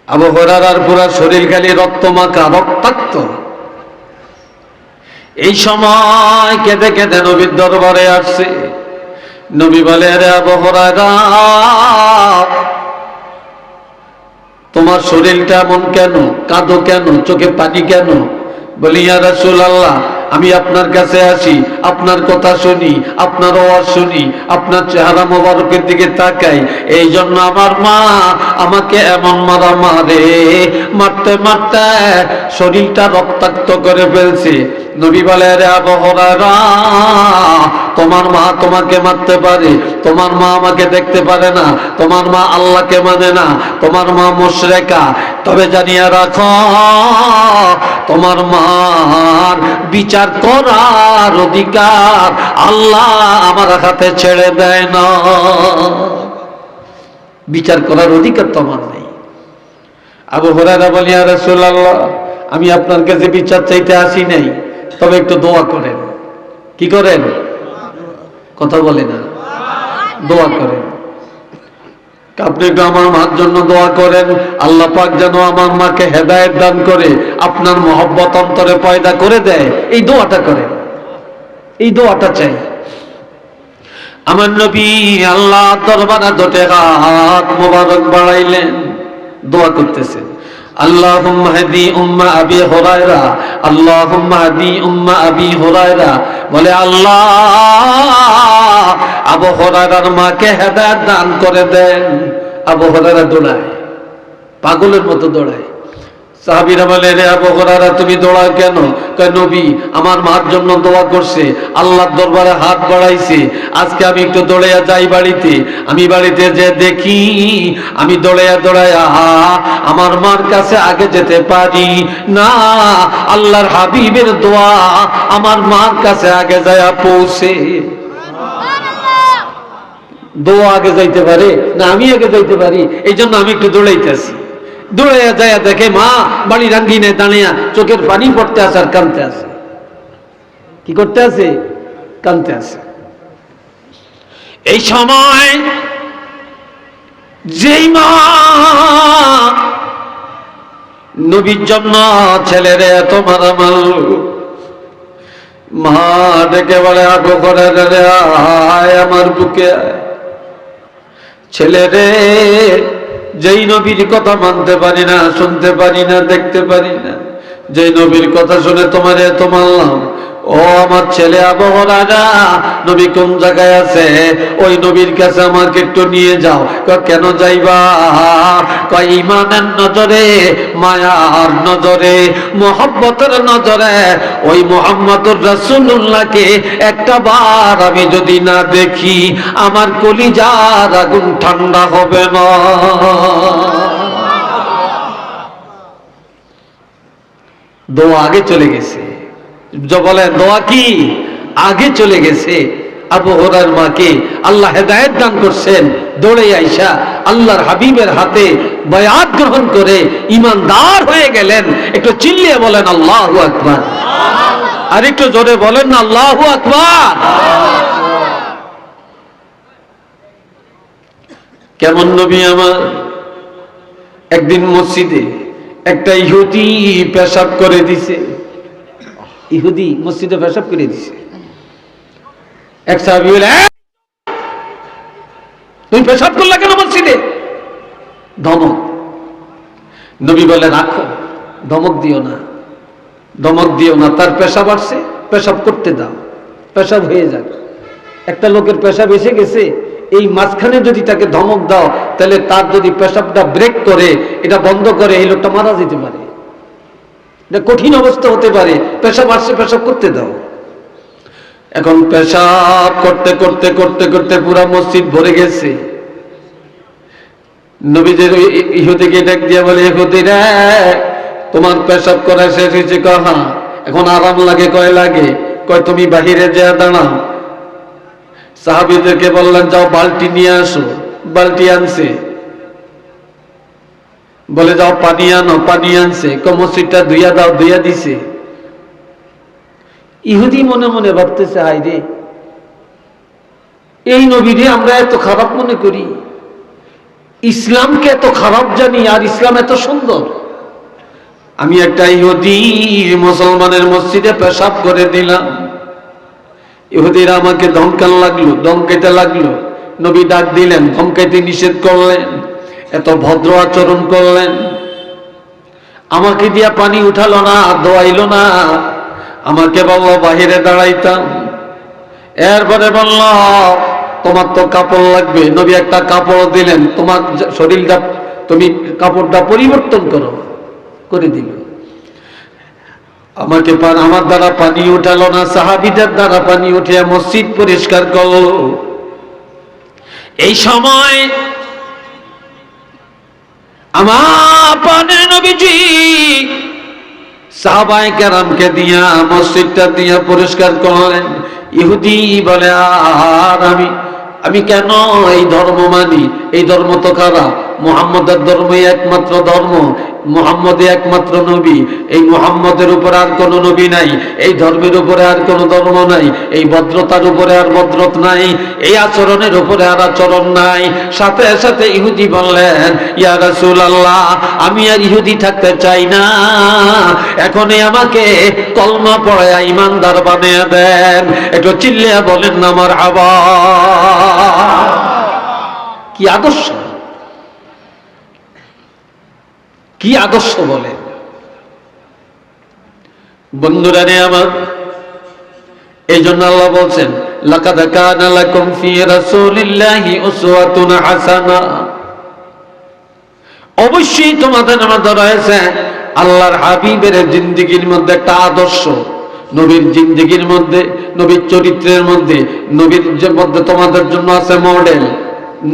আবু হুরায়রার পুরা শরীর খালি রক্ত মাখা, রক্তাক্ত। এই সময় কেঁদে কেঁদে নবীর দরবারে আসছে। নবী বলে, আরে আবু হুরায়রা, তোমার শরীরটা এমন কেন, কাঁদো কেন, চোখে পানি কেন? বলি, ইয়া রাসূলুল্লাহ, আমি আপনার কাছে আসি, আপনার কথা শুনি, আপনার আওয়াজ শুনি, আপনার চেহারা মোবারকের দিকে তাকাই, এই জন্য আমার মা আমাকে এমন মারা মারে, মারতে মারতে শরীরটা রক্তাক্ত করে ফেলছে। নবী বলে, আরে আবু হুরায়রা, তোমার মা তোমাকে মারতে পারে, তোমার মা আমাকে দেখতে পারে না, তোমার মা আল্লাহকে মানে না, তোমার মা মুশরিকা, তবে জানিয়ে রাখো তোমার মার বিচার করার অধিকার আল্লাহ আমার হাতে ছেড়ে দেয় না। বিচার করার অধিকার তোমার নেই। আবু হুরায়রা বলে, ইয়া রাসূলুল্লাহ, আমি আপনার কাছে বিচার চাইতে আসি নাই, তবে একটু দোয়া করেন। কি করেন? কথা বলে না, দোয়া করেন। আপনি একটু আমার মার জন্য দোয়া করেন, আল্লাহ পাক যেন আমার মাকে হেদায়েত দান করে, আপনার মহব্বত অন্তরে পয়দা করে দেয়। এই দোয়াটা করেন, এই দোয়াটা চাই। আমার নবী আল্লাহ দরবারে দুটো হাত মোবারক বাড়াইলেন, দোয়া করতেছেন, আল্লাহুম্মা হাদি উম্মা আবি হুরায়রা, আল্লাহুম্মা হাদি উম্মা আবি হুরায়রা। বলে, আল্লাহ আবু হুরায়রার মাকে হেদায়েত দান করে দেন। আবু হুরায়রা দৌড়ায়, পাগলের মতো দৌড়ায়। সাহাবীরা বলে, রে আবু হুরায়রা, তুমি দৌড়াও কেন? কয়, নবী আমার মার জন্য দোয়া করছে, আল্লাহর দরবারে হাত বাড়াইছে, আজকে আমি একটু দৌড়াইয়া যাই বাড়িতে। আমি বাড়িতে যে দেখি আমি দৌড়াইয়া দৌড়াইয়া আমার মার কাছে আগে যেতে পারি না। আল্লাহর হাবিবের দোয়া আমার মার কাছে আগে যায়া পৌঁছে। দোয়া আগে যাইতে পারে না আমি আগে যাইতে পারি, এই জন্য আমি একটু দৌড়াইতেছি। দৌড়াইয়া যায় দেখে মা বাড়ির আঙ্গিনায় দাঁড়িয়ে চোখের পানি পড়তে আছে আর কাঁদতে আছে। কি করতে আছে? কাঁদতে আছে। এই সময় যেই মা নবীর জন্য ছেলেরে এত মারামার, মা ডেকে বলে, আবু হুরায়রা আয় আমার বুকে। ছেলেরে যেই নবীর কথা মানতে পারি না, শুনতে পারি না, দেখতে পারি না, যেই নবীর কথা শুনে তোমার এত মানলাম, ও আমার ছেলে আবু হুরায়রা, নবী কোন জায়গায় আছে? ওই নবীর কাছে আমাকে একটু নিয়ে যাও। কেন যাইবা? কয়, ঈমানের নজরে, মায়ার নজরে, মহব্বতের নজরে ওই মুহাম্মদুর রাসূলুল্লাহকে একটা বার আমি যদি না দেখি আমার কলিজার আগুন ঠান্ডা হবে না। দোয়া আগে চলে গেছে। বলে, দোয়া কি আগে চলে গেছে। আবু হুরায়রার মাকে আল্লাহ হেদায়েত দান করছেন, দৌড়ে আইসা আল্লাহর হাবিবের হাতে বায়াত গ্রহণ করে ঈমানদার হয়ে গেলেন। একটু চিল্লিয়ে বলেন আল্লাহু আকবার। আর একটু জোরে বলেন না আল্লাহু আকবার। কেমন নবী আমার! একদিন মসজিদে একটা ইহুদি পেশাব করে দিছে। ইহুদি মসজিদে পেশাব করে দিছে। এক সাহাবী বলে, তুমি পেশাব করলা কেন মসজিদে? ধমক। নবী বলে, রাখো, ধমক দিও না, ধমক দিও না। তার পেশাব আসছে, পেশাব করতে দাও, পেশাব হয়ে যাক। একটা লোকের পেশাব এসে গেছে, এই মাঝখানে যদি তাকে ধমক দাও তাহলে তার যদি পেশাবটা ব্রেক করে, এটা বন্ধ করে, এই লোকটা মারা যেতে পারে। এটা কঠিন অবস্থা হতে পারে। পেশাব আসছে, পেশাব করতে দাও। এখন পেশাব করতে করতে করতে করতে পুরা মসজিদ ভরে গেছে। নবীদের ইহুদিকে ডাক দিয়ে বলে, ইহুদি রে, তোমার পেশাব করা শেষ হয়েছে? কয় হ্যাঁ। এখন আরাম লাগে? কয় লাগে। কয় তুমি বাহিরে যা দাঁড়াও। সাহাবীদেরকে বললেন, যাও বালতি নিয়ে আসো। বালতি আনছে। বলে, যাও পানি আনো। পানি আনছে। মসজিদটা ধুইয়া দাও। ধুইয়া দিছে। ইহুদি মনে মনে ভাবতেছে, হায় রে, এই নবীরে আমরা এত খারাপ মনে করি, ইসলামকে এত খারাপ জানি, আর ইসলাম এত সুন্দর। আমি একটা ইহুদি মুসলমানের মসজিদে পেশাব করে দিলাম, ইহুদিরা আমাকে ধমকান লাগলো, ধমকাইতে লাগলো। নবী ডাক দিলেন, ধমকাইতে নিষেধ করলেন, এত ভদ্র আচরণ করলেন। আমাকে দিয়া পানি উঠালো না, দোয়াইলো না, আমাকে বললো বাহিরে দাঁড়াইতাম। এরপরে বলল, তোমার তো কাপড় লাগবে। নবী একটা কাপড় দিলেন, তোমার শরীরটা, তুমি কাপড়টা পরিবর্তন করো, করে দিল। আমাকে আমার দ্বারা পানি উঠালো না, সাহাবীদের দ্বারা পানি উঠিয়ে মসজিদ পরিষ্কার করলো। এই সময় আমার পানে নবীজি সাহাবায়ে কেরামকে দিয়া মসজিদটা দিয়া পরিষ্কার করলেন। ইহুদি বলে, আর আমি কেন এই ধর্ম মানি? এই ধর্ম তো খারাপ। মুহাম্মদের ধর্মই একমাত্র ধর্ম, মুহাম্মদই একমাত্র নবী। এই মুহাম্মদের উপরে আর কোনো নবী নাই, এই ধর্মের উপরে আর কোনো ধর্ম নাই, এই ভদ্রতার উপরে আর ভদ্রত নাই, এই আচরণের উপরে আর আচরণ নাই। সাথে সাথে ইহুদি বললেন, ইয়া রাসূলুল্লাহ, আমি আর ইহুদি থাকতে চাই না, এখনই আমাকে কলমা পড়ায়া ঈমানদার বানিয়ে দেন। একটু চিল্লিয়া বলেন না মারহাবা। কি আদর্শ, কি আদর্শ বলে। বন্ধুরা রে আমার, এই জন্য আল্লাহ বলছেন, লাকাদ কানা লাকুম ফি রাসূলিল্লাহি উসওয়াতুন হাসানাহ, অবশ্যই তোমাদের মধ্যে রয়েছে আল্লাহর হাবিবের জিন্দেগীর মধ্যে একটা আদর্শ। নবীর জিন্দেগীর মধ্যে, নবীর চরিত্রের মধ্যে, নবীর মধ্যে তোমাদের জন্য আছে মডেল।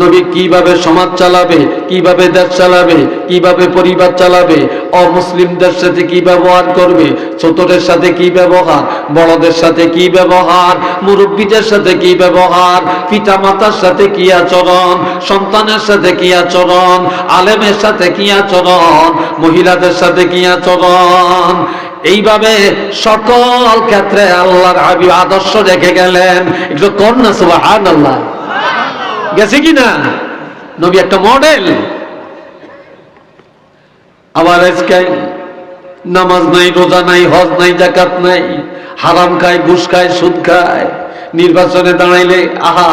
নবী কিভাবে সমাজ চালাবে, কিভাবে দেশ চালাবে, কিভাবে পরিবার চালাবে, অমুসলিমদের সাথে কি ব্যবহার করবে, ছোটদের সাথে কি ব্যবহার, বড়দের সাথে কি ব্যবহার, মুরব্বীদের সাথে কি ব্যবহার, পিতা মাতার সাথে কি আচরণ, সন্তানের সাথে কি আচরণ, আলেমের সাথে কি আচরণ, মহিলাদের সাথে কি আচরণ, এইভাবে সকল ক্ষেত্রে আল্লাহর হাবিব আদর্শ রেখে গেলেন। একটু কন্যা সুবহানাল্লাহ গেছে কিনা? নবী একটা মডেল। আবার আজকে নামাজ নাই, রোজা নাই, হজ নাই, যাকাত নাই, হারাম খায়, ঘুষ খায়, সুদ খায়। নির্বাচনে দাঁড়াইলে আহা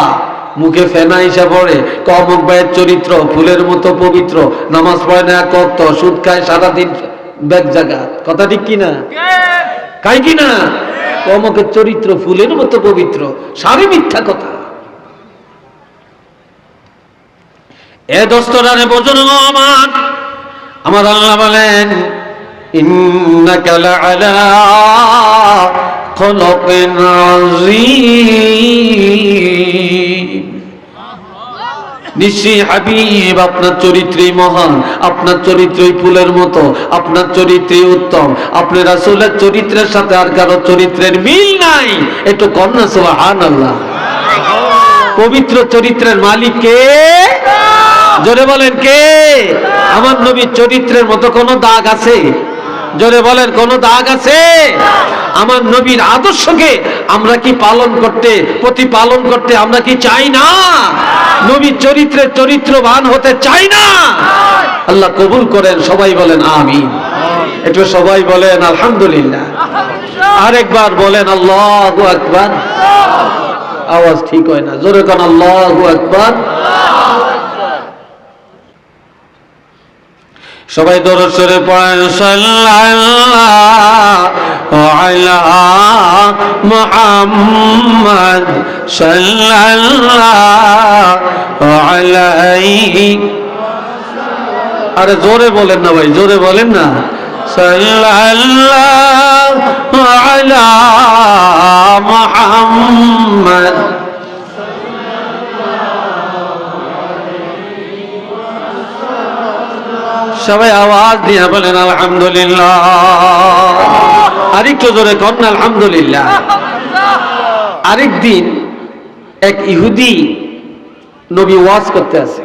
মুখে ফেনা এসে পড়ে, অমুক ভাইয়ের চরিত্র ফুলের মতো পবিত্র, নামাজ পড়ে না এক ওয়াক্ত, সুদ খায় সারাদিন ব্যাগ জাগাত। কথা ঠিক কিনা? খায় কিনা? অমুকের চরিত্র ফুলের মতো পবিত্র, সারি মিথ্যা কথা। এ দোস্তরারে বোঝুন আমার আল্লাহ বলেন, ইন্নাকা লাআলা খুলুকিন আযীম। নিশ্চয়ই হাবিব আপনার চরিত্রই মহান, আপনার চরিত্রই ফুলের মতো, আপনার চরিত্রই উত্তম। আপনি রাসূলের চরিত্রের সাথে আর কারো চরিত্রের মিল নাই। একটু কন্যা সুবহানাল্লাহ। পবিত্র চরিত্রের মালিক কে? জোরে বলেন কে? আমার নবীর চরিত্রের মতো কোনো দাগ আছে? জোরে বলেন, কোনো দাগ আছে? আমার নবীর আদর্শকে আমরা কি পালন করতে, প্রতিপালন করতে আমরা কি চাই না? নবীর চরিত্রের চরিত্রবান হতে চাই না? আল্লাহ কবুল করেন। সবাই বলেন আমিন। একটু সবাই বলেন আলহামদুলিল্লাহ। আরেকবার বলেন আল্লাহু আকবার। আওয়াজ ঠিক হয় না, জোরে কোন আল্লাহু আকবার। সবাই দরুদ শরীফ পড়েন, সাল্লাল্লাহু আলা মুহাম্মদ সাল্লাল্লাহু আলাইহি। আরে জোরে বলেন না ভাই, জোরে বলেন না। সাল্লাল্লাহু আলা মুহাম্মদ সবাই আওয়াজ দিয়ে বলেন আলহামদুলিল্লাহ। আরেকটু জোরে করেন আলহামদুলিল্লাহ। আরেকদিন এক ইহুদি নবী ওয়াজ করতে আসে।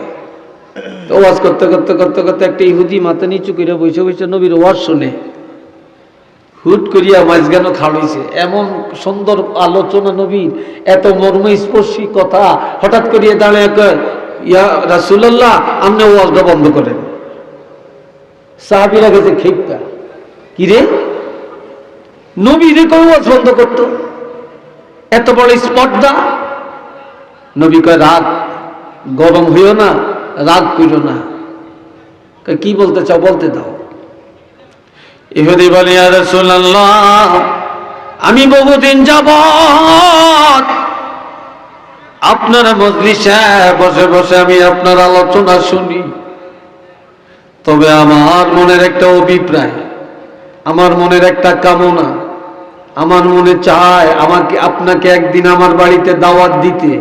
তো ওয়াজ করতে করতে করতে করতে একটা ইহুদি মাথা নিচু করে বসে বসে নবীর ওয়াজ শুনে হুট করিয়া মাঝখানে খাড়ইছে। এমন সুন্দর আলোচনা নবীর, এত মর্মস্পর্শী কথা, হঠাৎ করিয়া দাঁড়িয়ে কয়, ইয়া রাসূলুল্লাহ, আপনি ওয়াজটা বন্ধ করেন। সাহাবীরা গেছে খেপটা, কি রে নবী রে কই ওয়াজ বন্ধ করতো? এত বড় স্পর্ধা। নবী কয়, রাগ গরম হইও না, রাগ কইরো না। কি বলতে চাও বলতে দাও। ইহুদি বলে, ইয়া রাসূলুল্লাহ, আমি বহুদিন যাবত আপনার মজলিসে বসে বসে আমি আপনার আলোচনা শুনি, তবে আমার মনের একটা অভিপ্রায়, আমার মনের একটা কামনা, আমার মনে চায় আপনাকে একদিন আমার বাড়িতে দাওয়াত দিতে।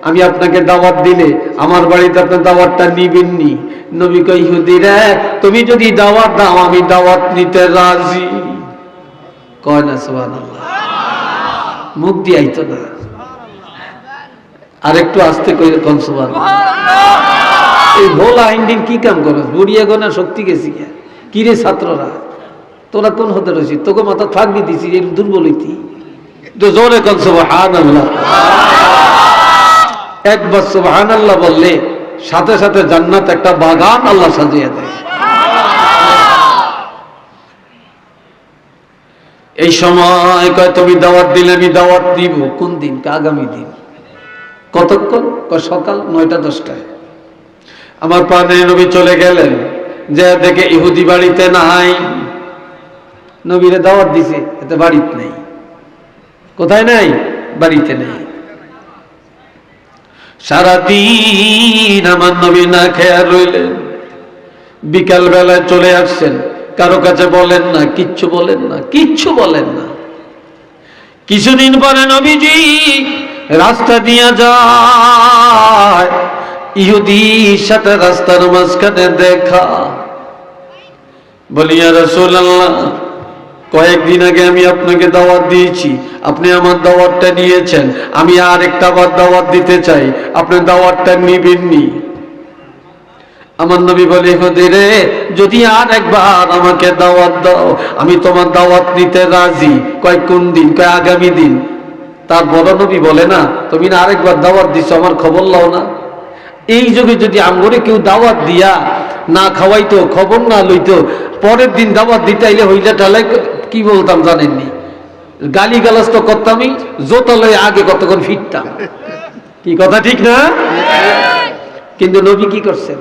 আমি আপনাকে দাওয়াত দিলে আমার বাড়িতে আপনার দাওয়াতটা নিবেননি? নবী কয়, ইহুদি রে, তুমি যদি দাওয়াত দাও আমি দাওয়াত নিতে রাজি। কয় না সুবহানাল্লাহ? মুখ দিয়ে আইতো না, আর একটু আস্তে কইরে কোন সুবহানাল্লাহ। এই ভোলা ইন্ডিন কি কাম করস? বুড়িয়া গোনা শক্তি গেছি কি রে ছাত্ররা, তোরা কোন হতে রয়েছি? তোকে মাথা থাকবি দিছি, এর দুর্বল হইতি। তো জোরে কোন সুবহানাল্লাহ। একবার সুবহানাল্লাহ বললে সাথে সাথে জান্নাত একটা বাগান আল্লাহ সাজিয়ে দেয়। এই সময় কয়, তুমি দাওয়াত দিলে আমি দাওয়াত দিব। কোন দিন? আগামী দিন। কতক্ষণ? কয় সকাল 9টা-10টায়। আমার প্রাণে নবী চলে গেলেন, যে দেখে ইহুদি বাড়িতে নাই। নবীরে দাওয়াত দিছে, এতে বাড়িতে নেই। কোথায় নাই? বাড়িতে নেই। সারাদিন আমার নবী না খেয়া রইলেন। বিকাল বেলায় চলে আসছেন, কারো কাছে বলেন না, কিচ্ছু বলেন না, কিচ্ছু বলেন না। কিছুদিন পরে নবীজি রাস্তা দিয়ে যায়, ইহুদির সাথে রাস্তার মাঝখানে দেখা। বলি, ইয়া রাসূলুল্লাহ, কয়েকদিন আগে আমি আপনাকে দাওয়াত দিয়েছি, আপনি আমার দাওয়াতটা নিয়েছেন, আমি আর একটা বার দাওয়াত দিতে চাই, আপনি দাওয়াতটা নিবেননি? আমার নবী বলে, ইহুদি রে, যদি আর একবার আমাকে দাওয়াত দাও আমি তোমার দাওয়াত নিতে রাজি। কয় কোন দিন? কয় আগামী দিন। তার বড় নবী বলে, না তুমি না আরেকবার দাওয়াত দিছো, আমার খবর লও না? এই যুগে যদি আমগরে কেউ দাওয়াত দিয়া না খাওয়াইতো, খবর না লইতো, পরের দিন দাওয়াত দিতে আইলে হইলে টালে কি বলতাম জানেননি? গালি গালাজ তো করতামই, জোতা লয়ে আগে কতক্ষণ ফিরতাম। কি কথা ঠিক না? কিন্তু নবী কি করছেন?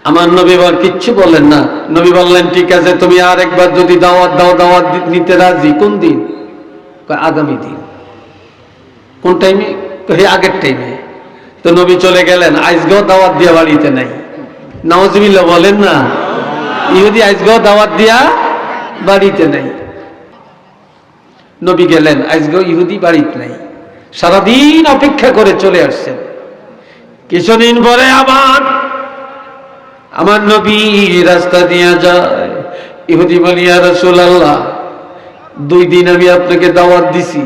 আমার নবী কিচ্ছু বলেন না। নবী বললেন, ঠিক আছে, তুমি আর একবার যদি দাওয়াত দাও, দাওয়াত নিতে রাজি। কোন দিন? আগামী দিন। কোন টাইমে? আগের টাইমে। তো নবী চলে গেলেন, আজকেও দাওয়াত দিয়া বাড়িতে নাই। নাউজুবিল্লাহ বলেন না? ইহুদি আজকেও দাওয়াত দিয়া বাড়িতে নাই। নবী গেলেন, আজকেও ইহুদি বাড়িতে নাই। সারাদিন অপেক্ষা করে চলে আসছেন। কিছুদিন পরে আবার আমার নবী রাস্তা দিয়ে যায়। ইহুদি বলি, ইয়া রাসূলুল্লাহ, 2 দিন আমি আপনাকে দাওয়াত দিছি,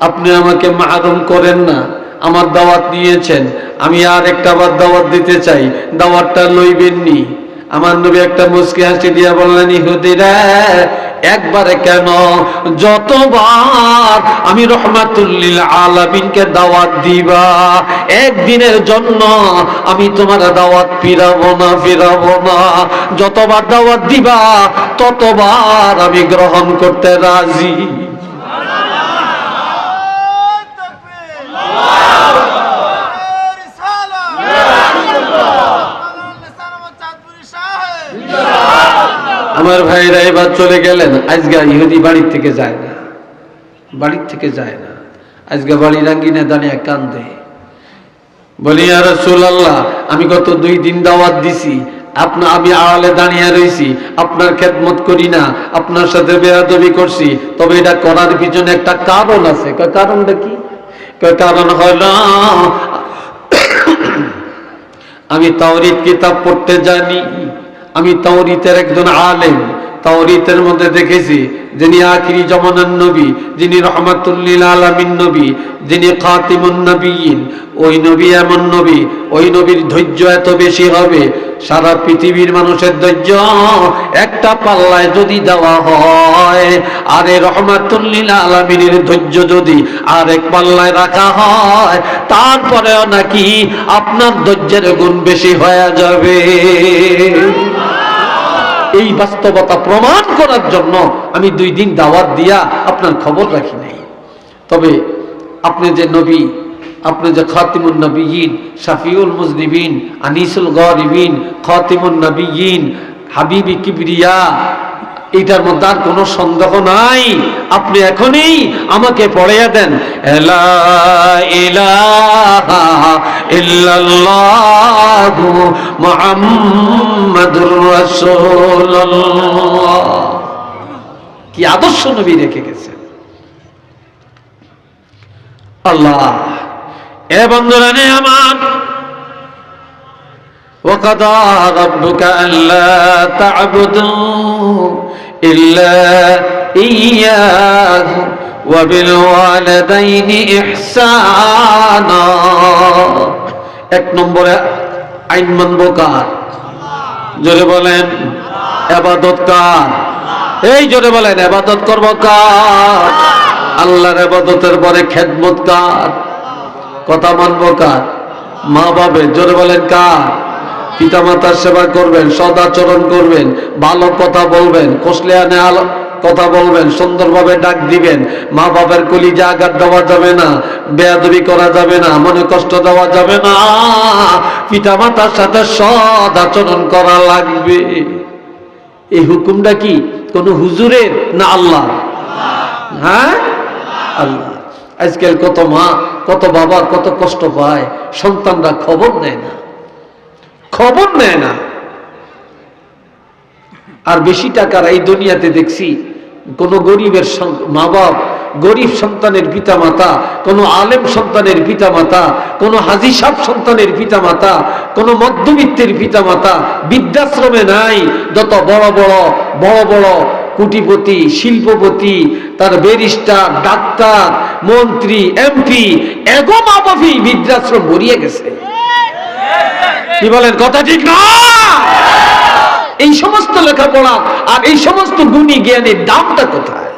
আপনি আমাকে মাহরুম করেন না, আমার দাওয়াত নিয়েছেন, আমি আর একটা বার দাওয়াত দিতে চাই, দাওয়াতটা লইবেননি? আমার নবী একটা মুস্কি হাসি দিয়া বললেন, ইহুদিরা, একবারে কেন, যতবার আমি রহমাতুল লিল আলামিনকে দাওয়াত দিবা, একদিনের জন্য আমি তোমার দাওয়াত ফিরাবো না। যতবার দাওয়াত দিবা ততবার আমি গ্রহণ করতে রাজি। আমার ভাইরা এবার চলে গেলেন। আজকে ইহুদি বাড়ির থেকে যায় না, বাড়ির থেকে যায় না। আজকে বাড়ি রাঙ্গিনে দাঁড়িয়ে কান্দে। বলি, ইয়া রাসূলুল্লাহ, আমি গত 2 দিন দাওয়াত দিছি, আমি আড়ালে দাঁড়িয়ে রয়েছি, আপনার খেদমত করি না, আপনার সাথে বেয়াদবি করছি, তবে এটা করার পিছনে একটা কারণ আছে। কারণটা কি? কারণ হলো আমি তাওরীত কিতাব পড়তে জানি, আমি তাওরীতের একজন আলেম, তাওরীতের মধ্যে দেখেছি যিনি আখিরি জামানার নবী, যিনি রহমাতুল লিল আলামিন নবী, যিনি খাতিমুন নবিয়্যিন, ওই নবী এমন নবী, ওই নবীর ধৈর্য এত বেশি হবে, সারা পৃথিবীর মানুষের ধৈর্য একটা পাল্লায় যদি দেওয়া হয়, আর এই রহমাতুল লিল আলামিনের ধৈর্য যদি আরেক পাল্লায় রাখা হয়, তারপরেও নাকি আপনার ধৈর্যের গুণ বেশি হয়ে যাবে। এই বাস্তবতা প্রমাণ করার জন্য আমি 2 দিন দাওয়াত দিয়া আপনার খবর রাখি নাই। তবে আপনি যে নবী, আপনি যে খাতিমুন নবিয়্যিন, শাফিউল মুজনিবিন, আনিসুল গারিবিন, খাতিমুন নবিয়্যিন, হাবিবি কিবরিয়া, এটার মধ্যে আর কোনো সন্দেহ নাই। আপনি এখনই আমাকে পড়াইয়া দেন, লা ইলাহা ইল্লাল্লাহু মুহাম্মাদুর রাসূলুল্লাহ। কি আদর্শ নবী রেখে গেছেন আল্লাহ। এ বন্ধুরা নে আমার, وَقَضَى رَبُّكَ أَلَّا تَعْبُدُوا إِلَّا إِيَّاهُ وَبِالْوَالِدَيْنِ إِحْسَانًا। 1 নম্বরে আইন মানব কার? জোরে বলেন ইবাদত কার? এই জোরে বলেন ইবাদত করব কার? আল্লাহর ইবাদতের পরে খেদমত কার? কথা মানব কার? মা বাবার। জোরে বলেন কার? পিতামাতার সেবা করবেন, সদাচরণ করবেন, ভালো কথা বলবেন, কোসলিয়ানে কথা বলবেন, সুন্দরভাবে ডাক দিবেন। মা বাবার কলিজা আঘাত দেওয়া যাবে না, বেয়াদবি করা যাবে না, মনে কষ্ট দেওয়া যাবে না। পিতামাতার সাথে সদাচরণ করা লাগবে। এই হুকুমটা কি কোন হুজুরের না আল্লাহ? হ্যাঁ, আল্লাহ। আজকাল কত মা, কত বাবা কত কষ্ট পায়, সন্তানরা খবর নেয় না, খবর নেয় না। আর বেশি টাকার এই দুনিয়াতে দেখছি কোন গরিবের মা বাপ, গরিব সন্তানের পিতা মাতা, কোন আলেম সন্তানের পিতা মাতা, কোন হাজী সাহেব সন্তানের পিতা মাতা, কোন মধ্যবিত্তের পিতা মাতা বৃদ্ধাশ্রমে নাই। যত বড় বড় বড় বড় কোটিপতি, শিল্পপতি, তার ব্যারিস্টার, ডাক্তার, মন্ত্রী, এমপি, এগো মা বাপি বৃদ্ধাশ্রম ভরিয়ে গেছে। কি বলেন, কথা ঠিক না? এই সমস্ত লেখাপড়া আর এই সমস্ত গুণী জ্ঞানের দামটা কোথায়?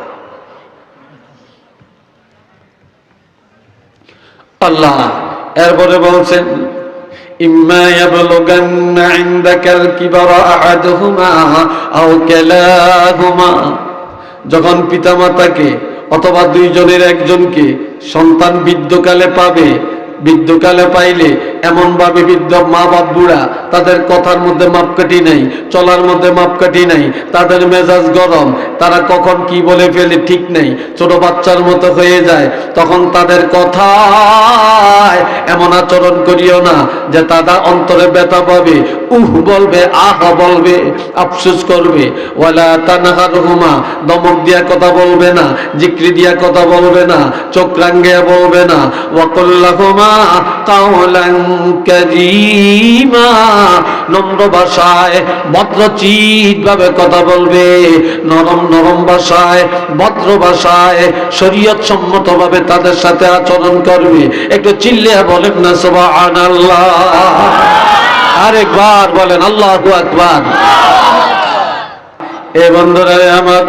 আল্লাহ এরপরে বলছেন, ইম্মা ইয়াবলুগান্না ইনদাকাল কিবারা আহাদুহুমা আও কিলাহুমা। যখন পিতামাতাকে অথবা 2 জনের একজনকে সন্তান বৃদ্ধকালে পাবে, বৃদ্ধকালে পাইলে এমন ভাবে বৃদ্ধ মা বাপ বুড়া, তাদের কথার মধ্যে মাপকাঠি নাই, চলার মধ্যে মাপকাঠি নাই, তাদের মেজাজ গরম, তারা কখন কি বলে ফেলে ঠিক নাই, ছোট বাচ্চার মতো হয়ে যায়। তখন তাদের কথায় এমন আচরণ করিও না যে তারা অন্তরে ব্যথা পাবে, বলবে, আহ বলবে, আফসোস করবে। ওয়ালা তানহারহুমা, দমক দিয়া কথা বলবে না, জিক্রি দিয়া কথা বলবে না, চোখ রাঙ্গিয়া বলবে না। ওয়াকুল লাহুমা কাওলান কারীমা, নম্র ভাষায় ভদ্রচিত ভাবে কথা বলবে, নরম নরম ভাষায়, ভদ্র ভাষায়, শরীয়ত সম্মত ভাবে তাদের সাথে আচরণ করবে। একটু চিল্লিয়া বলেন না সুবহানাল্লাহ। আরেকবার বলেন আল্লাহু আকবার। এ বন্ধুরা আমার,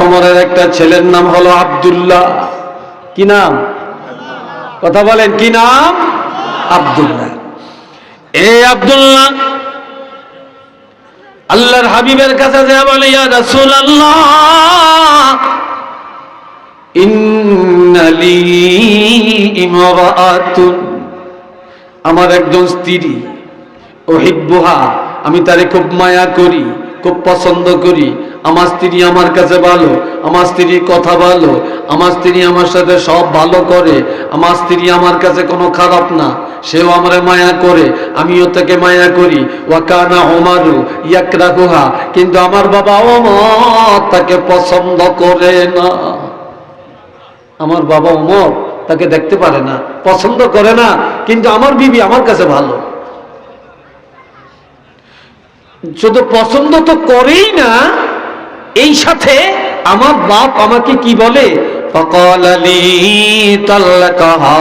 ওমরের একটা ছেলের নাম হলো আব্দুল্লাহ। কি নাম? কথা বলেন, কি নাম? আব্দুল্লাহ। এই আব্দুল্লাহ আল্লাহর হাবিবের কাছে যা বলে, ইয়া রাসূলুল্লাহ ইন্নালি ইমরাআতুন, আমার একজন স্ত্রী, উহিব্বুহা, আমি তারে খুব মায়া করি, খুব পছন্দ করি। আমার স্ত্রী আমার কাছে ভালো, আমার স্ত্রীর কথা ভালো, আমার স্ত্রী আমার সাথে সব ভালো করে, আমার স্ত্রী আমার কাছে কোনো খারাপ না, সেও আমারে মায়া করে, আমিও তাকে মায়া করি। ওয়া কানা উমারু ইয়াকরাহুহা, কিন্তু আমার বাবা ওমর তাকে পছন্দ করে না। আমার বাবা ওমর তাকে দেখতে পারে না, পছন্দ করে না, কিন্তু আমার বিবি আমার কাছে ভালো। শুধু পছন্দ তো করেই না, এই সাথে আমার বাপ আমাকে কি বলে, ফাকালা লি তাল্লাকাহা,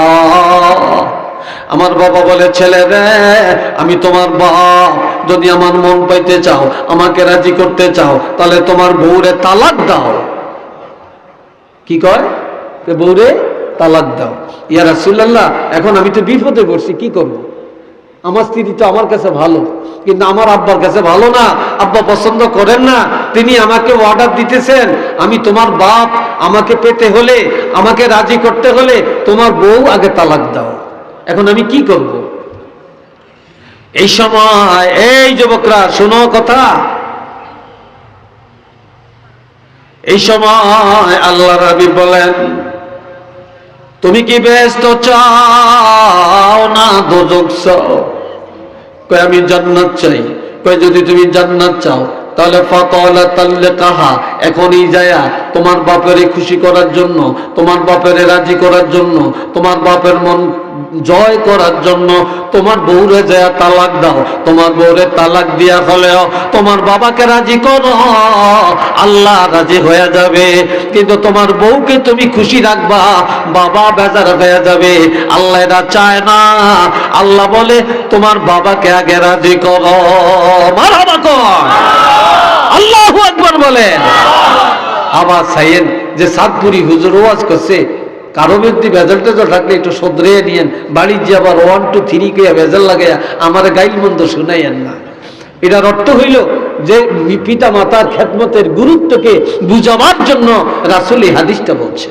আমার বাবা বলে, ছেলে রে, আমি তোমার বাপ, যদি আমার মন পাইতে চাও, আমাকে রাজি করতে চাও, তাহলে তোমার বউরে তালাক দাও। কি কয়? বউরে তালাক দাও। ইয়া রাসূলুল্লাহ, এখন আমি তো বিপদে পড়ছি, কি করব? আমার স্ত্রী তো আমার কাছে ভালো, কিন্তু আমার আব্বার কাছে ভালো না, আব্বা পছন্দ করেন না। তিনি আমাকে অর্ডার দিতেছেন, আমি তোমার বাপ, আমাকে পেতে হলে, আমাকে রাজি করতে হলে তোমার বউ আগে তালাক দাও। এখন আমি কি করব? এই সময় এই যুবকরা শোনো কথা, এই সময় আল্লাহর হাবিব বলেন, তুমি কি বেহেশত চাও না দোজখ চাও? কয় আমি জান্নাত চাই। কয় যদি তুমি জান্নাত চাও তাহলে ফাতালা তাল্লাকাহা, এখনই যায়া তোমার বাপেরে খুশি করার জন্য, তোমার বাপেরে রাজি করার জন্য, তোমার বাপের মন জয় করার জন্য তোমার বউরে যায়া তালাক দাও। তোমার বউরে তালাক দিয়া হলেও তোমার বাবাকে রাজি করো, আল্লাহ রাজি হয়ে যাবে। কিন্তু তোমার বউকে তুমি খুশি রাখবা, বাবা বেজার হয়ে যাবে, আল্লাহ এটা চায় না। আল্লাহ বলে তোমার বাবাকে আগে রাজি করো। মারহাবা কর, আল্লাহু আকবার বলেন। আবার সাইয়েন যে সাতপুরি হুজুর ওয়াজ করছে, কারো ব্যক্তি ভেজাল টেজাল থাকলে একটু সদরে নিয়েন, বাড়ির যে আবার 1 2 3 কে ভেজাল লাগে আমার গাইল মন্দ শুনাইয়েন না। এটার অর্থ হইল যে পিতা মাতার খেদমতের গুরুত্বকে বুঝাবার জন্য রাসূল এই হাদিসটা বলছে।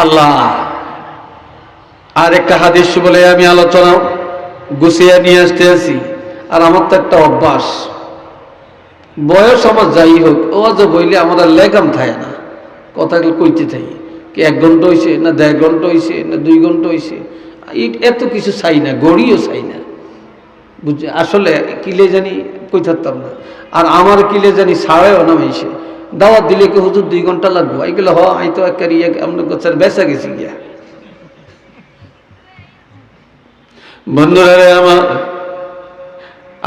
আল্লাহ আর একটা হাদিস বলে আমি আলোচনা গুছিয়ে নিয়ে আসতে আছি। আর আমার তো একটা অভ্যাস, বয়স আমার যাই হোক, ও যে বইলে আমাদের লেগাম থাকে না, কথাগুলো কইতে থাকি। কি 1 ঘন্টা হয়েছে না 1.5 ঘন্টা হয়েছে না 2 ঘন্টা হয়েছে, এত কিছু চাই না, গড়িও চাই না, বুঝছে? আসলে কিলে জানি কই থাকতাম না। আর আমার কিলে জানি ছাড়েও না হয়েছে, দাওয়াত দিলে কি হুজুর 2 ঘন্টা লাগবো, এইগুলো হ আমি তো একেবারে আপনার গোছার বেচা গেছি গিয়া। বন্ধুরা আমার,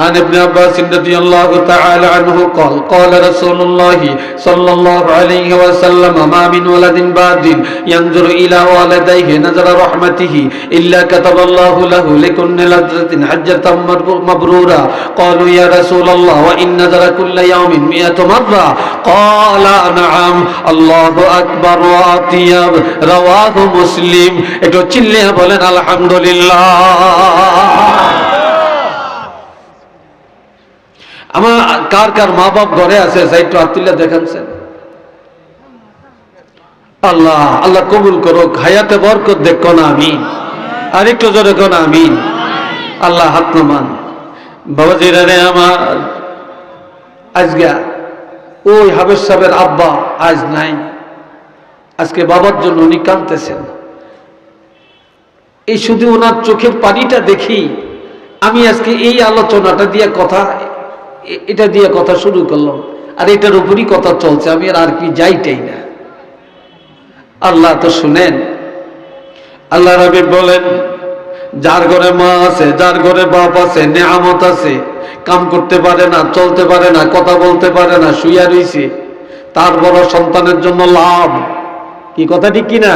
عن ابن عباس رضي الله تعالى عنه قال قال رسول الله صلى الله عليه وسلم ما من ولد باد ينظر إلى والديه نظر رحمته إلا كتب الله له لكل لذة حجة مبرورة قالوا يا رسول الله وإن نظر كل يوم 100 مرة قال نعم الله أكبر وأطيب رواه مسلم. একটু চিল্লিয়ে বলেন আলহামদুলিল্লাহ। আমার কার কার মা বাপ ঘরে আছে, একটু আত্মীয় দেখাচ্ছেন। আল্লাহ আল্লাহ কবুল করো, হায়াতে বরকত দেখো না আমিন, আর একটু জোরে কোন আমিন। আল্লাহ হাত নামান। বাবাজিরা রে আমার, আজকে ওই হাবেজ সাহেবের আব্বা আজ নাই, আজকে বাবার জন্য উনি কাঁদতেছেন। এই শুধু ওনার চোখের পানিটা দেখি আমি আজকে এই আলোচনাটা দিয়ে এটা দিয়ে কথা শুরু করলাম, আর এটার উপরই কথা চলছে, আমি আর কি যাইটাই না। আল্লাহ তো শুনেন, আল্লাহ রাব্বি বলেন, যার ঘরে মা আছে, যার ঘরে বাপ আছে, নেয়ামত আছে, কাম করতে পারে না, চলতে পারে না, কথা বলতে পারে না, শুইয়া রইছে, তার বড় সন্তানের জন্য লাভ। কি কথা ঠিক কিনা?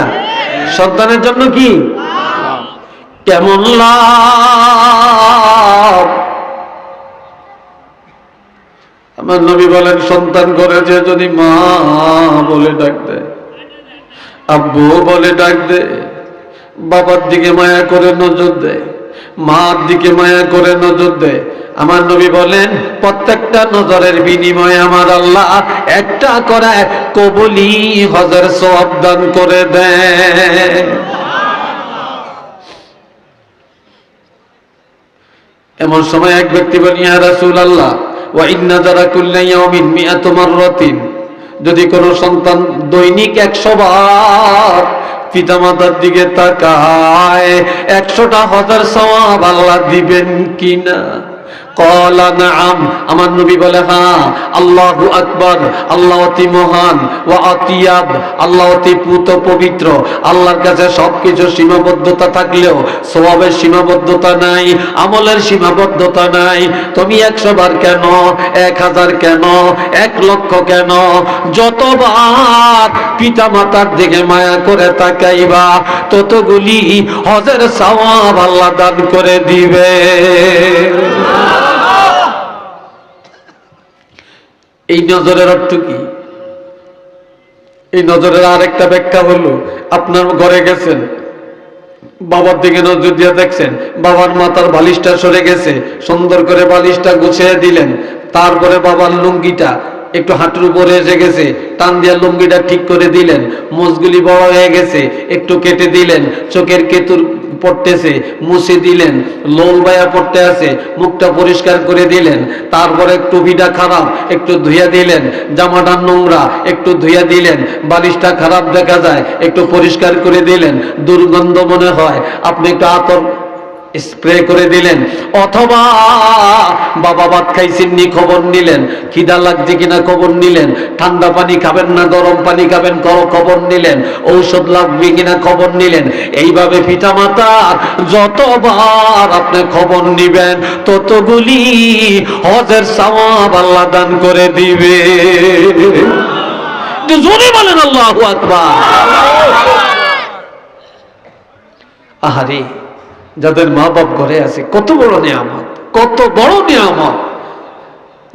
সন্তানের জন্য কি কেমন লাভ? আমার নবী বলেন, সন্তান করে যে যদি মা বলে ডাক দেয়, আব্বু বলে ডাক দেয়, বাবার দিকে মায়া করে নজর দেয়, মার দিকে মায়া করে নজর দেয়, আমার নবী বলেন প্রত্যেকটা নজরের বিনিময়ে আমার আল্লাহ একটা করে কবুলি হজের সওয়াব দান করে দেয়। এমন সময় এক ব্যক্তি বলেন, ইয়া রাসূলুল্লাহ ওয়া ইন্না যারা কুল্লা ইয়াউমিন 100 মাররাতিন, যদি কোন সন্তান দৈনিক 100 বার পিতামাতার দিকে তাকায় 100টা হজের সওয়াব আল্লাহ দিবেন কিনা? ক্বালা নাআম, আমার নবী বলে হ্যাঁ। আল্লাহু আকবার, আল্লাহ অতি মহান। ওয়া আতিয়াব, আল্লাহ অতি পুত পবিত্র। আল্লাহর কাছে সবকিছু সীমাবদ্ধতা থাকলেও সওয়াবের সীমাবদ্ধতা নাই, আমলের সীমাবদ্ধতা নাই। তুমি 100 বার কেন, 1000 কেন, 1 লক্ষ কেন, যতবার পিতা মাতার দিকে মায়া করে তাকাইবা ততগুলি হজের সওয়াব আল্লাহ দান করে দিবে। এই নজরের অর্থ কি? এই নজরের আরেকটা ব্যাখ্যা হলো, আপনার ঘরে গেছেন, বাবার দিকে নজর দিয়ে দেখছেন, বাবার মাথার বালিশটা সরে গেছে, সুন্দর করে বালিশটা গুছিয়ে দিলেন। তারপরে বাবার লুঙ্গিটা একটু হাঁটুর উপরে এসে গেছে, টান দিয়ে লুঙ্গিটা ঠিক করে দিলেন। মোজগুলি বড় হয়ে গেছে, একটু কেটে দিলেন। চোখের কেতুর পড়তেছে, মুছে দিলেন। লোল বায়া পড়তে আছে, মুখটা পরিষ্কার করে দিলেন। তারপরে টুপিটা খারাপ, একটু ধুইয়া দিলেন। জামাটা নোংরা, একটু ধুইয়া দিলেন। বালিশটা খারাপ দেখা যায়, একটু পরিষ্কার করে দিলেন। দুর্গন্ধ মনে হয়, আপনি একটু আতর স্প্রে করে দিলেন। অথবা বাবা ভাত খাইছেন নি খবর নিলেন, খিদা লাগছে কিনা খবর নিলেন, ঠান্ডা পানি খাবেন না গরম পানি খাবেন খবর নিলেন, ঔষধ লাগবে কিনা খবর নিলেন। এইভাবে পিতা মাতার যতবার আপনি খবর নিবেন ততগুলি হজের সওয়াব আল্লাহ দান করে দিবে। জোরে বলেন আল্লাহু আকবার। আহারে, যাদের মা বাপ ঘরে আছে কত বড় নিয়ামত, কত বড় নিয়ামত।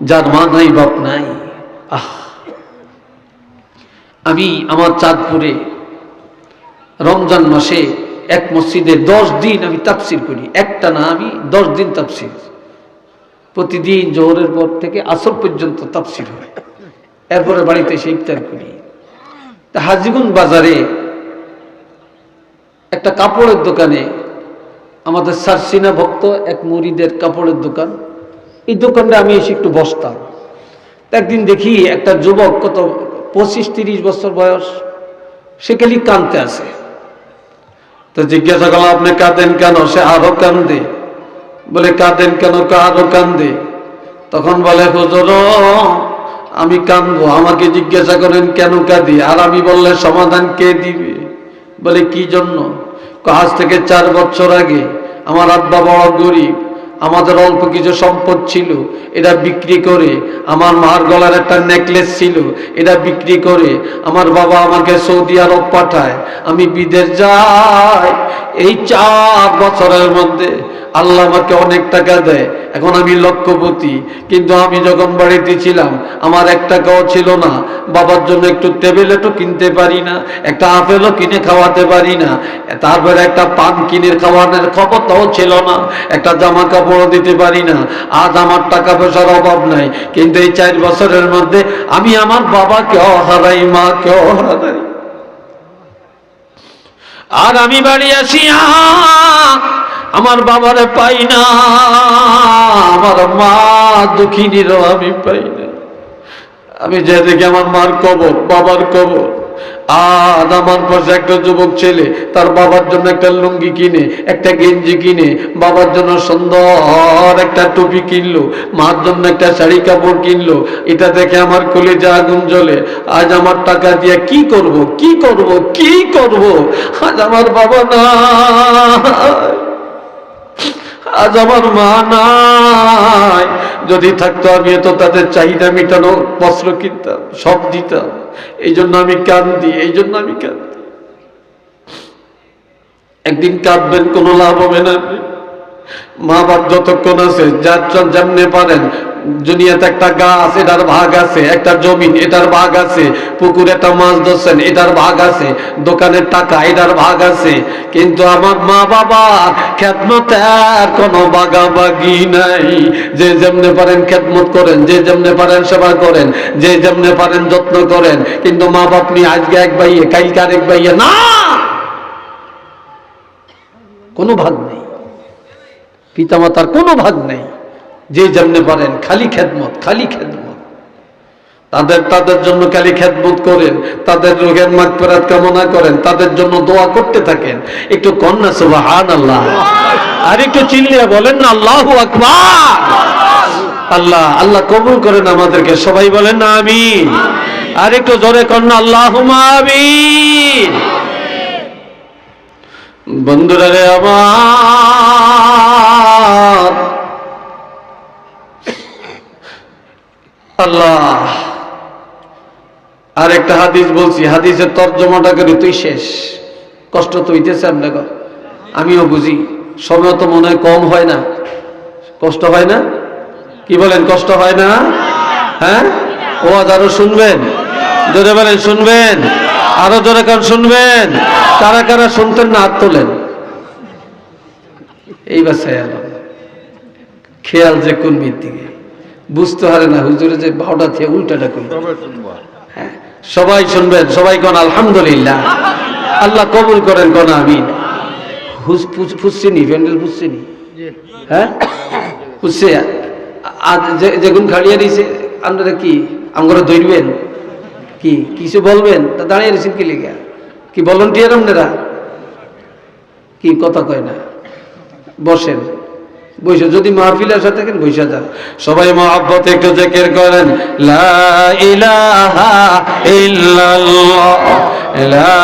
যার মা নাই বাপ নাই। আমি আমার চাঁদপুরে রমজান মাসে এক মসজিদে 10 দিন আমি তাফসির করি। একটা না, আমি 10 দিন তাফসির। প্রতিদিন জোহরের পর থেকে আসর পর্যন্ত তাফসির হয়। এরপরে বাড়িতে এসে ইফতার করি। তা হাজীগঞ্জ বাজারে একটা কাপড়ের দোকানে, আমাদের সারসিনা ভক্ত এক মুরিদের কাপড়ের দোকান, এই দোকানটা আমি এসে একটু বসতাম। একদিন দেখি একটা যুবক, কত 25-30 বছর বয়স, সে খালি কাঁদতে আসে। তো জিজ্ঞাসা করলাম আপনি কাঁদেন কেন? সে আরো কান্দে। বলে কাঁদেন কেন? আরো কান্দে। তখন বলে হুজুর আমি কাঁদবো, আমাকে জিজ্ঞাসা করেন কেন কাঁদি, আর আমি বললে সমাধান কে দিবে? বলে কি জন্য? আজ থেকে 4 বছর আগে আমার আব্বা বড় গরিব, আমাদের অল্প কিছু সম্পদ ছিল, এটা বিক্রি করে, আমার মার গলার একটা নেকলেস ছিল, এটা বিক্রি করে আমার বাবা আমাকে সৌদি আরব পাঠায়, আমি বিদেশ যাই। এই 4 বছরের মধ্যে আল্লাহ আমাকে অনেক টাকা দেয়, এখন আমি লক্ষপতি। কিন্তু আমি যখন বাড়িতে ছিলাম আমার 1 টাকাও ছিল না। বাবার জন্য একটু ট্যাবলেটও কিনতে পারি না, একটা আপেলও কিনে খাওয়াতে পারি না, তারপরে একটা পান কিনে খাওয়ানোর ক্ষমতাও ছিল না, একটা জামা কাপড়ও দিতে পারি না। আজ আমার টাকা পয়সার অভাব নাই, কিন্তু এই 4 বছরের মধ্যে আমি আমার বাবাকেও হারাই, মাকেও হারাই। আর আমি বাড়ি আসিয়া আমার বাবারে পাই না, আমার মা দুঃখিনীরও আমি পাই না। আমি যে দেখি আমার মার কবর, বাবার কবর। আজ আমার পাশে একটা যুবক ছেলে তার বাবার জন্য একটা লুঙ্গি কিনে, একটা গেঞ্জি কিনে, বাবার জন্য সুন্দর একটা টুপি কিনলো, মার জন্য একটা শাড়ি কাপড় কিনলো। এটা দেখে আমার কলিজা আগুন জ্বলে। আজ আমার টাকা দিয়ে কি করব, কি করব, কি করব? আজ আমার বাবা না, আজ আমার মা নাই। যদি থাকতো আমি তো তাদের চাহিদা মেটানো বস্ত্র কিনতাম, সব দিতাম। এই জন্য আমি কাঁদি, এই জন্য আমি কাঁদি। একদিন কাঁদবেন, কোনো লাভ হবে না। মা বাপ যতক্ষণ আছে, যার যেমনে পারেন, দুনিয়াতে একটা গাছ এটার ভাগ আছে, একটা জমিন এটার ভাগ আছে, পুকুরে একটা মাছ ধরছেন এটার ভাগ আছে, দোকানের টাকা এটার ভাগ আছে। কিন্তু আমার মা বাবা খেদমতের কোনো ভাগাভাগি নাই। যে যেমনে পারেন খেদমত করেন, যে যেমনে পারেন সেবা করেন, যে যেমনে পারেন যত্ন করেন। কিন্তু মা বাপ নিয়ে আজকে এক ভাইয়ে, কালকে আরেক ভাইয়ে, না, কোনো ভাগ নেই। পিতামাতার কোনো ভাগ নেই। যে যেমনে পারেন খালি খেদমত, খালি খেদমত। তাদের জন্য খালি খেদমত করেন, তাদের রোগের মাগফিরাত কামনা করেন, তাদের জন্য দোয়া করতে থাকেন। একটু কন্যা সুবহানাল্লাহ, আর একটু চিল্লিয়ে বলেন না আল্লাহু আকবার। আল্লাহ আল্লাহ কবুল করেন আমাদেরকে, সবাই বলেন না আমিন। আর একটু জোরে কন্যা আল্লাহুম্মা আমিন। বন্ধুরা রে আমার, আল্লাহ আর একটা হাদিস বলছি, হাদিসের তর্জমাটা করে তুই শেষ। কষ্ট তো হইতেছে আপনাকে, আমিও বুঝি, সময় তো মনে হয় কম হয় না, কষ্ট হয় না? কি বলেন, কষ্ট হয় না? হ্যাঁ, ওয়াজ আরো শুনবেন? জোরে বলেন শুনবেন, আরো জোরে কান শুনবেন। কারা কারা শুনতেন না হাত তোলেন। এই বাসায় আলো খেয়াল যে কোন দিকে বুঝতে পারে না, হুজুরে যে বারোটা থেকে উল্টাটা করি। হ্যাঁ, সবাই শুনবেন, সবাই কোন আলহামদুলিল্লাহ। আল্লাহ কবুল করেন কোন আমিন। ফুসছিনি প্যান্ডেল ফুসছিনি? হ্যাঁ ফুসছে। আজ যেগুন খাড়িয়ে দিয়েছে আপনারা কি আমরা ধরবেন? কি কিছু বলবেন? তা দাঁড়িয়ে রয়েছেন কি লিখা? কি ভলান্টিয়ার আপনারা? কি কথা কয় না? বসেন, বসে যদি মাহফিলের সাথে থাকেন বসে যান। সবাই মহব্বতে একটু জিকির করেন, লা ইলাহা ইল্লাল্লাহ, লা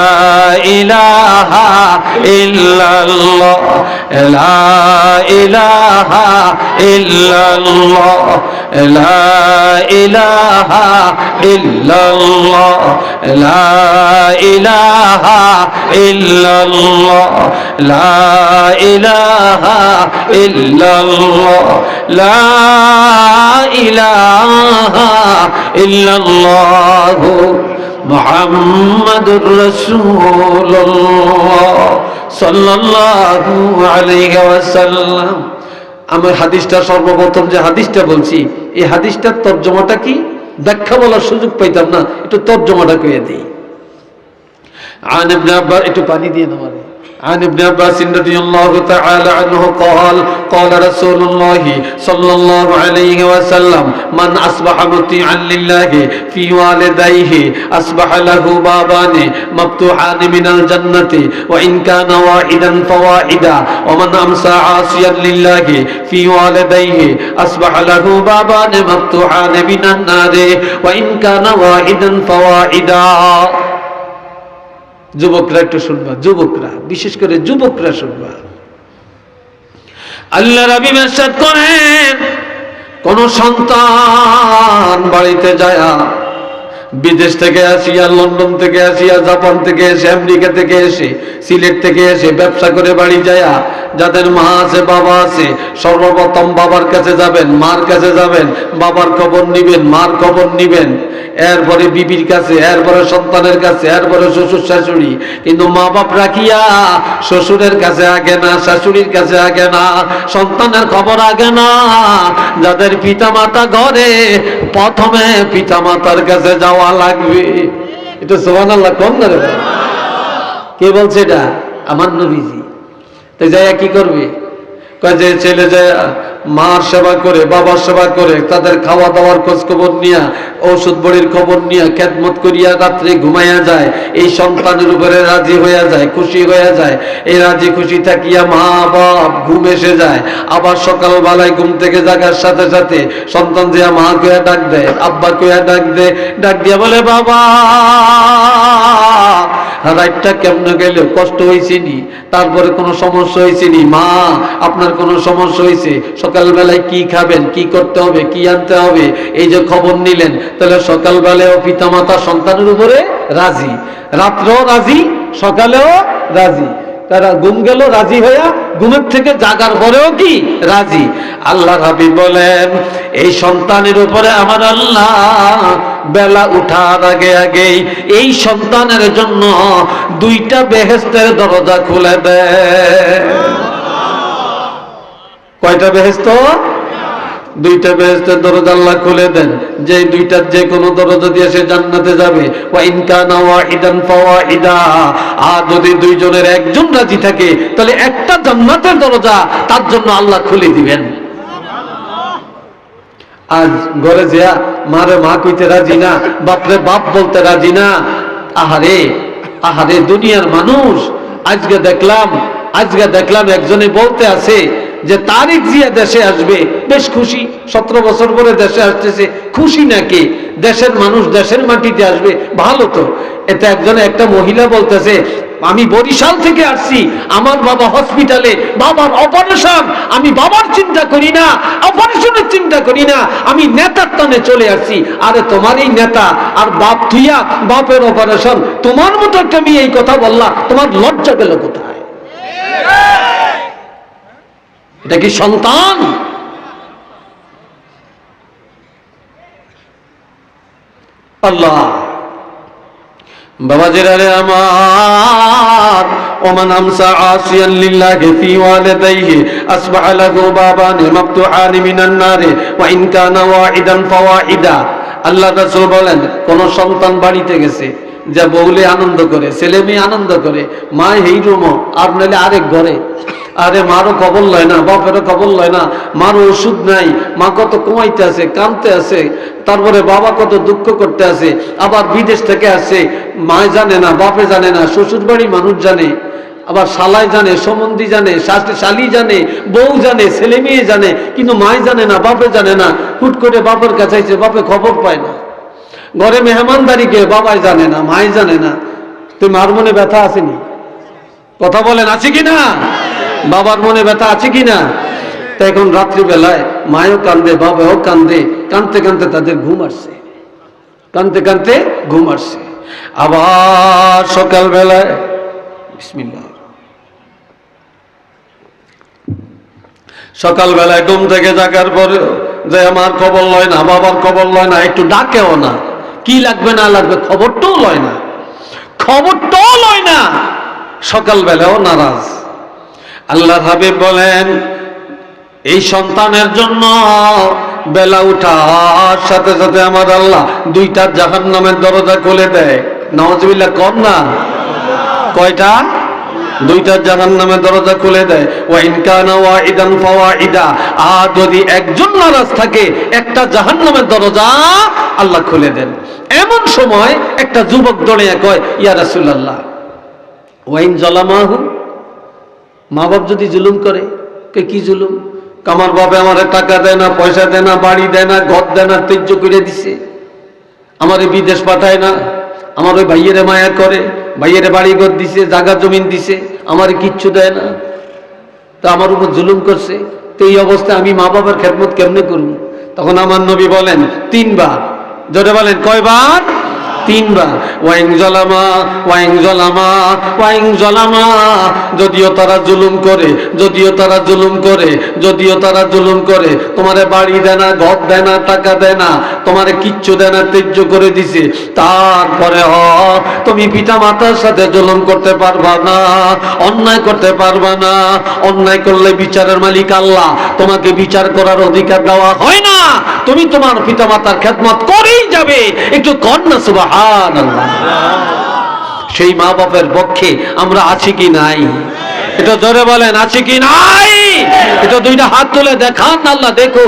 ইলাহা ইল্লাল্লাহ, লা ইলাহা ইল্লাল্লাহ, লা ইলাহা ইল্লাল্লাহ, লা ইলাহা ইল্লাল্লাহ, লা ইলাহা ইল্লাল্লাহ, লা ইলাহা ইল্লাল্লাহ মুহাম্মাদুর রাসূলুল্লাহ সাল্লাল্লাহু আলাইহি ওয়াসাল্লাম। আমার হাদিসটা সর্বপ্রথম যে হাদিসটা বলছি, এই হাদিসটার তর্জমাটা কি ব্যাখ্যা বলার সুযোগ পাইতাম না, একটু তর্জমাটা কইয়ে দিই। আন ইবনে আব্বাস, একটু পানি দিয়ে নাও। عن ابن عباس رضي الله تعالى عنه قال قال رسول الله صلى الله عليه وسلم من أصبح مطيعا لله في والديه أصبح له بابان مفتوحان من الجنة وإن كان واحدا فواحدا ومن أمسى عاصيا لله في والديه أصبح له بابان مفتوحان من النار وإن كان واحدا فواحدا। যুবকরা একটু শুনবা, যুবকরা বিশেষ করে যুবকরা শুনবা। আল্লাহ রাবি মেরসাদ করেন, কোন সন্তান বাড়িতে যায়, বিদেশ থেকে আসিয়া, লন্ডন থেকে আসিয়া, জাপান থেকে এসে, আমেরিকা থেকে এসে, সিলেট থেকে এসে ব্যবসা করে বাড়ি যায়, যাদের মা আছে বাবা আছে, সর্বপ্রথম বাবার কাছে যাবেন, মার কাছে যাবেন, বাবার খবর নিবেন, মার খবর নিবেন, এরপরে বিবির কাছে, এরপরে সন্তানের কাছে, এরপরে শ্বশুর শাশুড়ি। কিন্তু মা বাপ রাখিয়া শ্বশুরের কাছে আগে না, শাশুড়ির কাছে আগে না, সন্তানের খবর আগে না। যাদের পিতা মাতা ঘরে, প্রথমে পিতা মাতার কাছে যাওয়া লাগবে। এটা সুবহানাল্লাহ কম না রে? কে বলছে এটা? আমার নবীজি। তো যাইয়া কি করবে? কয় যে ছেলে যায় মার সেবা করে, বাবার সেবা করে, তাদের খাওয়া দাওয়ার খোঁজ খবর নিয়া, ঔষধ বড়ির খবর নিয়া, খেদমত করিয়া রাত্রে ঘুমাইয়া যায়, এই সন্তানের উপরে রাজি হইয়া যায়, খুশি হইয়া যায়। এই রাজি খুশি থাকিয়া মা বাপ ঘুম এসে যায়। আবার সকালবেলায় ঘুম থেকে জাগার সাথে সাথে সন্তান যে মা কইয়া ডাক দেয়, আব্বা কইয়া ডাক দেয়, ডাক দিয়া বলে বাবা রাতটা কেমনে গেল, কষ্ট হয়েছে নি? তারপরে কোনো সমস্যা হয়েছে নি? মা আপনার কোনো সমস্যা হয়েছে? সকালবেলায় কি খাবেন, কি করতে হবে, কি আনতে হবে, এই যে খবর নিলেন, তাহলে সকালবেলায় পিতা মাতা সন্তানের উপরে রাজি, রাত্রেও রাজি, সকালেও রাজি। তারা ঘুম গেল রাজি হইয়া, ঘুমের থেকে জাগার পরেও কি রাজি। আল্লাহ হাবিব বলেন, এই সন্তানের উপরে আমার আল্লাহ বেলা উঠার আগে আগেই এই সন্তানের জন্য দুইটা বেহেশতের দরজা খুলে দেয়। কয়টা বেহেশত? দুইটা বেহেশতের দরজা আল্লাহ খুলে দেন, যে দুইটার যে কোনো দরজা দিয়ে সে জান্নাতে যাবে। ওয়া ইন কানা ওয়াহিদান ফাওয়াহিদা, আর যদি দুইজনের একজন রাজি থাকে তাহলে একটা জান্নাতের দরজা তার জন্য আল্লাহ খুলে দিবেন। আজ ঘরে যা মারে মা কইতে রাজি না, বাপরে বাপ বলতে রাজি না। আহারে আহারে দুনিয়ার মানুষ। আজকে দেখলাম একজনে বলতে আছে যে তারিক জিয়া দেশে আসবে, বেশ খুশি, 17 বছর পরে দেশে আসতেছে, খুশি নাকি? দেশের মানুষ দেশের মাটিতে আসবে, ভালো তো। এতে একজনে একটা মহিলা বলতেছে, আমি বরিশাল থেকে আসছি, আমার বাবা হসপিটালে, বাবার অপারেশন, আমি বাবার চিন্তা করি না, অপারেশনের চিন্তা করি না, আমি নেতার টানে চলে আসছি। আরে তোমার এই নেতা আর বাপ থুইয়া বাপের অপারেশন, তোমার মতো একটা মেয়ে এই কথা বললা, তোমার লজ্জা গেল কোথায়? এটা কি সন্তান? আল্লাহ বাবাজিরা রে আমার, ওমান আমসা আসিয়ান লিল্লাহি ফি ওয়ালিদাইহি আসবাহা লাহু বাবান মাফতুহান মিনান নারে ওয়া ইন কানা ওয়াইদান ফাওয়াইদা। আল্লাহ রাসূল বলেন, কোন সন্তান বাড়িতে গেছে, যা বউলে আনন্দ করে, ছেলে মেয়ে আনন্দ করে, মা এই রুমো আর নইলে আরেক ঘরে। আরে মারও খবর লয় না, বাপেরও খবর লয় না, মারও ওষুধ নাই, মা কত কমাইতে আছে, কাঁদতে আছে, তারপরে বাবা কত দুঃখ করতে আছে, আবার বিদেশ থেকে আসে, মা জানে না, বাপে জানে না, শ্বশুর বাড়ি মানুষ জানে, আবার শালাই জানে, সম্বন্ধী জানে, শালি জানে, বউ জানে, ছেলে মেয়ে জানে, কিন্তু মাই জানে না, বাপে জানে না। হুট করে বাপের কাছে আইছে, বাপে খবর পায় না। ঘরে মেহমানদারিকে বাবাই জানে না, মাই জানে না। তুই মার মনে ব্যথা আসেনি? কথা বলেন, আছে কিনা? বাবার মনে ব্যথা আছে কিনা? তো এখন রাত্রিবেলায় মায়ও কান্দে, বাবাও কান্দে, কানতে কানতে তাদের ঘুম আসছে, কানতে কানতে ঘুম আসছে। আবার সকালবেলায় বিসমিল্লাহ, সকালবেলায় ঘুম থেকে জাগার পরে যে আমার খবর লয় না, বাবার খবর লয় না, একটু ডাকেও না, কি লাগবে না লাগবে খবরটাও লয় না, খবরটাও লয় না, সকালবেলাও নারাজ। আল্লাহর হাবিব বলেন, এই সন্তানের জন্য বেলা উঠার সাথে সাথে আমার আল্লাহ 2টা জাহান্নামের দরজা খুলে দেয়। নাউজুবিল্লাহ, কম না? কয়টা? 2টা জাহান্নামের দরজা খুলে দেয়। ওয়া ইন কানা ওয়াইদান ফাওয়াইদা, আর যদি একজন নারাজ থাকে, একটা জাহান্নামের দরজা আল্লাহ খুলে দেন। এমন সময় একটা যুবক দৌড়ে কয়, ইয়া রাসূলুল্লাহ, ওয়া ইন জালামাহু, মা বাপ যদি জুলুম করে। কি জুলুম? আমার বাপে আমার টাকা দেয় না, পয়সা দেয় না, বাড়ি দেয় না, ঘর দেয় না, ত্যায্য করে দিছে, আমারে বিদেশ পাঠায় না, আমার ওই ভাইয়েরে মায়া করে, ভাইয়েরে বাড়ি ঘর দিছে, জায়গা জমিন দিছে, আমারে কিচ্ছু দেয় না, তা আমার উপর জুলুম করছে। তো এই অবস্থায় আমি মা বাবার খেদমত কেমনে করব? তখন আমার নবী বলেন 3 বার, জোরে বলেন কয়বার? 3 বার। ওয়াইং জলামা ওয়াইং জলামা ওয়াইং জলামা, যদিও তারা জুলুম করে, যদিও তারা জুলুম করে, যদিও তারা জুলুম করে, তোমারে বাড়ি দেয় না, ঘর দেয় না, টাকা দেয় না, তোমারে কিচ্ছু দেয় না, ত্যায্য করে দিছে, তারপরে তুমি পিতা মাতার সাথে জুলুম করতে পারবা না, অন্যায় করতে পারবা না। অন্যায় করলে বিচারের মালিক আল্লাহ, তোমাকে বিচার করার অধিকার দেওয়া হয় না, তুমি তোমার পিতা মাতার খেদমত করেই যাবে। একটু কন্যা সুবহানাল্লাহ। সেই মা বাপের পক্ষে আমরা আছি কি নাই? এটা জোরে বলেন, আছি কি নাই? এটা 2টা হাত তুলে দেখান, আল্লাহ দেখো।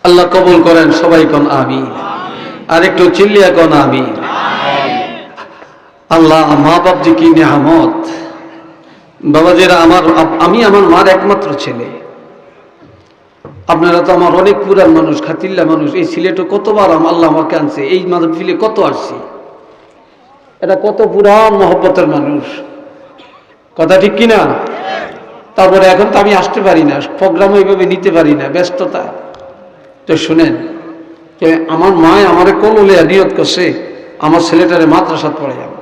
আল্লাহ কবুল করেন, সবাই কোন আমিন। আর একটু চিল্লিয়া কোন আমিন। আল্লাহ, মা বাপ যে কি নেয়ামত। বাবাজিরা, আমি আমার মার একমাত্র ছেলে। আপনারা তো আমার অনেক পুরান মানুষ, খাতিল্লা মানুষ। এই সিলেটে কতবার আল্লাহ আমাকে আনছে, এই মাহফিলে কত আসছি, এটা কত পুরান মহব্বতের মানুষ, কথা ঠিক কিনা? তারপরে এখন তো আমি আসতে পারি না, প্রোগ্রাম ওইভাবে নিতে পারি না, ব্যস্ততা। তো শুনেন, আমার মায় আমারে কোলে নিয়ত করছে আমার ছেলেটারে মাদ্রাসাত পড়ে যাবো।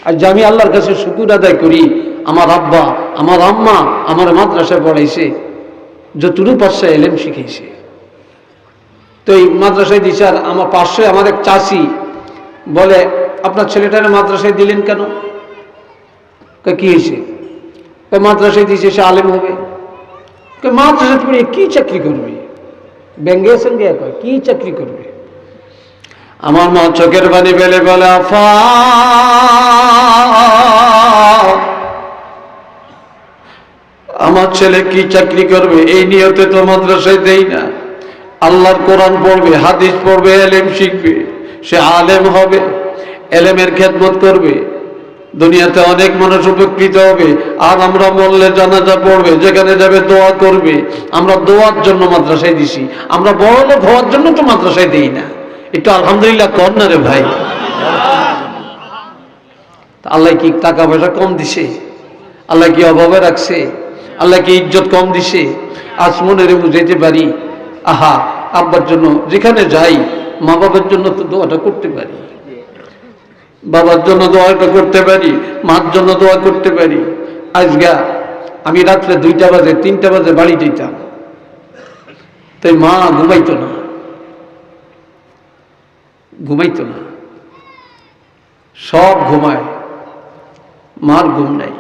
আর যে আমি আল্লাহর কাছে শুকুর আদায় করি, আমার আব্বা আমার আম্মা আমার মাদ্রাসায় পড়াইছে, যতটুকু পারছে এলেম শিখাইছে। তো এই মাদ্রাসায় দিছে। আর আমার পাশে আমার এক চাচি বলে, আপনার ছেলেটারে মাদ্রাসায় দিলেন কেন? কি হয়েছে? মাদ্রাসায় দিয়েছে, সে আলেম হবে। মাদ্রাসায় পড়ে কি চাকরি করবে? ব্যঙ্গে সঙ্গে কয়, কি চাকরি করবে? আমার মা চোখের পানি ফেলে বলে, আফা আমার ছেলে কি চাকরি করবে এই নিয়তে তো মাদ্রাসায় দেই না। আল্লাহর কোরআন পড়বে, হাদিস পড়বে, এলেম শিখবে, সে আলেম হবে, এলেমের খেদমত করবে, দুনিয়াতে অনেক মানুষ উপকৃত হবে। আর আমরা মরলে জানাজা পড়বে, যেখানে যাবে দোয়া করবে। আমরা দোয়ার জন্য মাদ্রাসায় দিছি, আমরা বড় লোক হওয়ার জন্য তো মাদ্রাসায় দেই না। একটু আলহামদুলিল্লাহ কর না রে ভাই। আল্লাহ কি টাকা পয়সা কম দিছে? আল্লাহ কি অভাবে রাখছে? আল্লাহ কি ইজ্জত কম দিছে? আজ মনের বুঝাইতে পারি, আহা আব্বার জন্য যেখানে যাই, মা বাবার জন্য তো দোয়াটা করতে পারি, বাবার জন্য দোয়াটা করতে পারি, মার জন্য দোয়া করতে পারি। আজগা আমি রাত্রে 2টা বাজে 3টা বাজে বাড়ি যেতাম, তাই মা ঘুমাইতো না, ঘুমাইতো না, সব ঘুমায়, মার ঘুম নাই।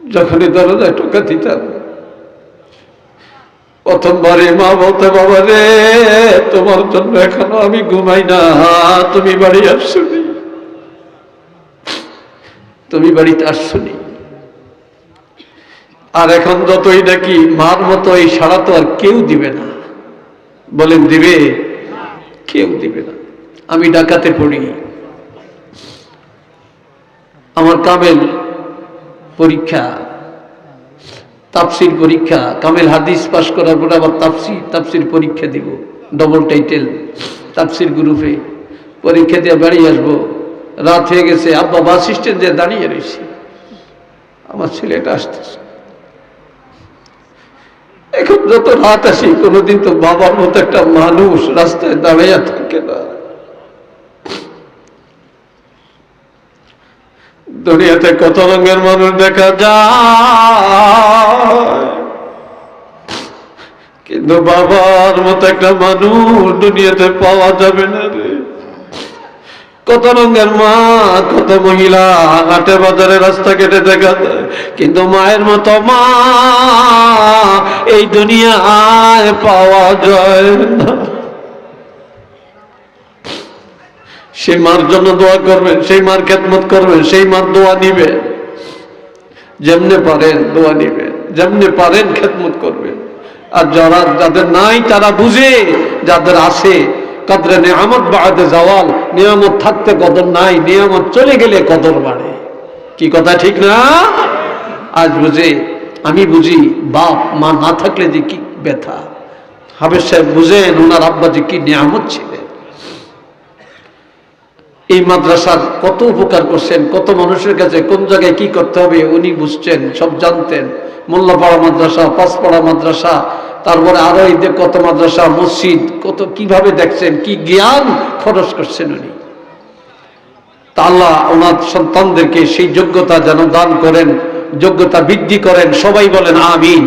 যখনই দরজায় টোকা দিতাম, প্রথমবারে মা বলতে, বাবা রে তোমার জন্য এখনো আমি ঘুমাই না, তুমি বাড়ি আসছনি, তুমি বাড়িতে আসছনি। আর এখন যতই দেখি মার মতো এই সাড়া তো আর কেউ দিবে না। বলেন দিবে? কেউ দিবে না। আমি ডাকাতে পড়ি, আমার কামেল পরীক্ষা, তাফসির পরীক্ষা, কামেল হাদিস পাস করার পর আবার তাফসির পরীক্ষা দিব, ডবল টাইটেল তাফসির গ্রুপে পরীক্ষা দিয়ে বাড়ি আসবো। রাত হয়ে গেছে, আব্বা বাস স্ট্যান্ড দিয়ে দাঁড়িয়ে রয়েছে, আমার ছেলেটা আসতেছে। এখন যত রাত আসি, কোনোদিন তো বাবার মতো একটা মানুষ রাস্তায় দাঁড়িয়ে থাকে না। দুনিয়াতে কত রঙের মানুষ দেখা যায়, কিন্তু বাবার মতো একটা মানুষ দুনিয়াতে পাওয়া যাবে না রে। কত রঙের মা, কত মহিলা হাটে বাজারে রাস্তা কেটে দেখা যায়, কিন্তু মায়ের মতো মা এই দুনিয়ায় পাওয়া যায় না। সেই মার জন্য দোয়া করবেন, সেই মার খেদমত করবেন, সেই মার দোয়া নিবেন, যেমনে পারেন দোয়া নিবেন, যেমনে পারেন খেদমত করবেন। আর যাদের নাই তারা বুঝে, যাদের আছে কদরে নিয়ামত বাদে জাওয়াল, নিয়ামত থাকতে কদর নাই, নিয়ামত চলে গেলে কদর বাড়ে। কি কথা ঠিক না? আজ বুঝে, আমি বুঝি বাপ মা না থাকলে যে কি ব্যথা। হাফেজ সাহেব বুঝেন ওনার আব্বা যে কি নিয়ামত ছিলেন। এই মাদ্রাসার কত উপকার করছেন, কত মানুষের কাছে কোন জায়গায় কি করতে হবে উনি বুঝছেন, সব জানতেন। মোল্লাপাড়া মাদ্রাসা, পাঁচপাড়া মাদ্রাসা, তারপরে আরো এই কত মাদ্রাসা, মসজিদ, কত কিভাবে দেখছেন, কি জ্ঞান খরচ করছেন উনি। তা আল্লাহ ওনার সন্তানদেরকে সেই যোগ্যতা যেন দান করেন, যোগ্যতা বৃদ্ধি করেন। সবাই বলেন আমিন।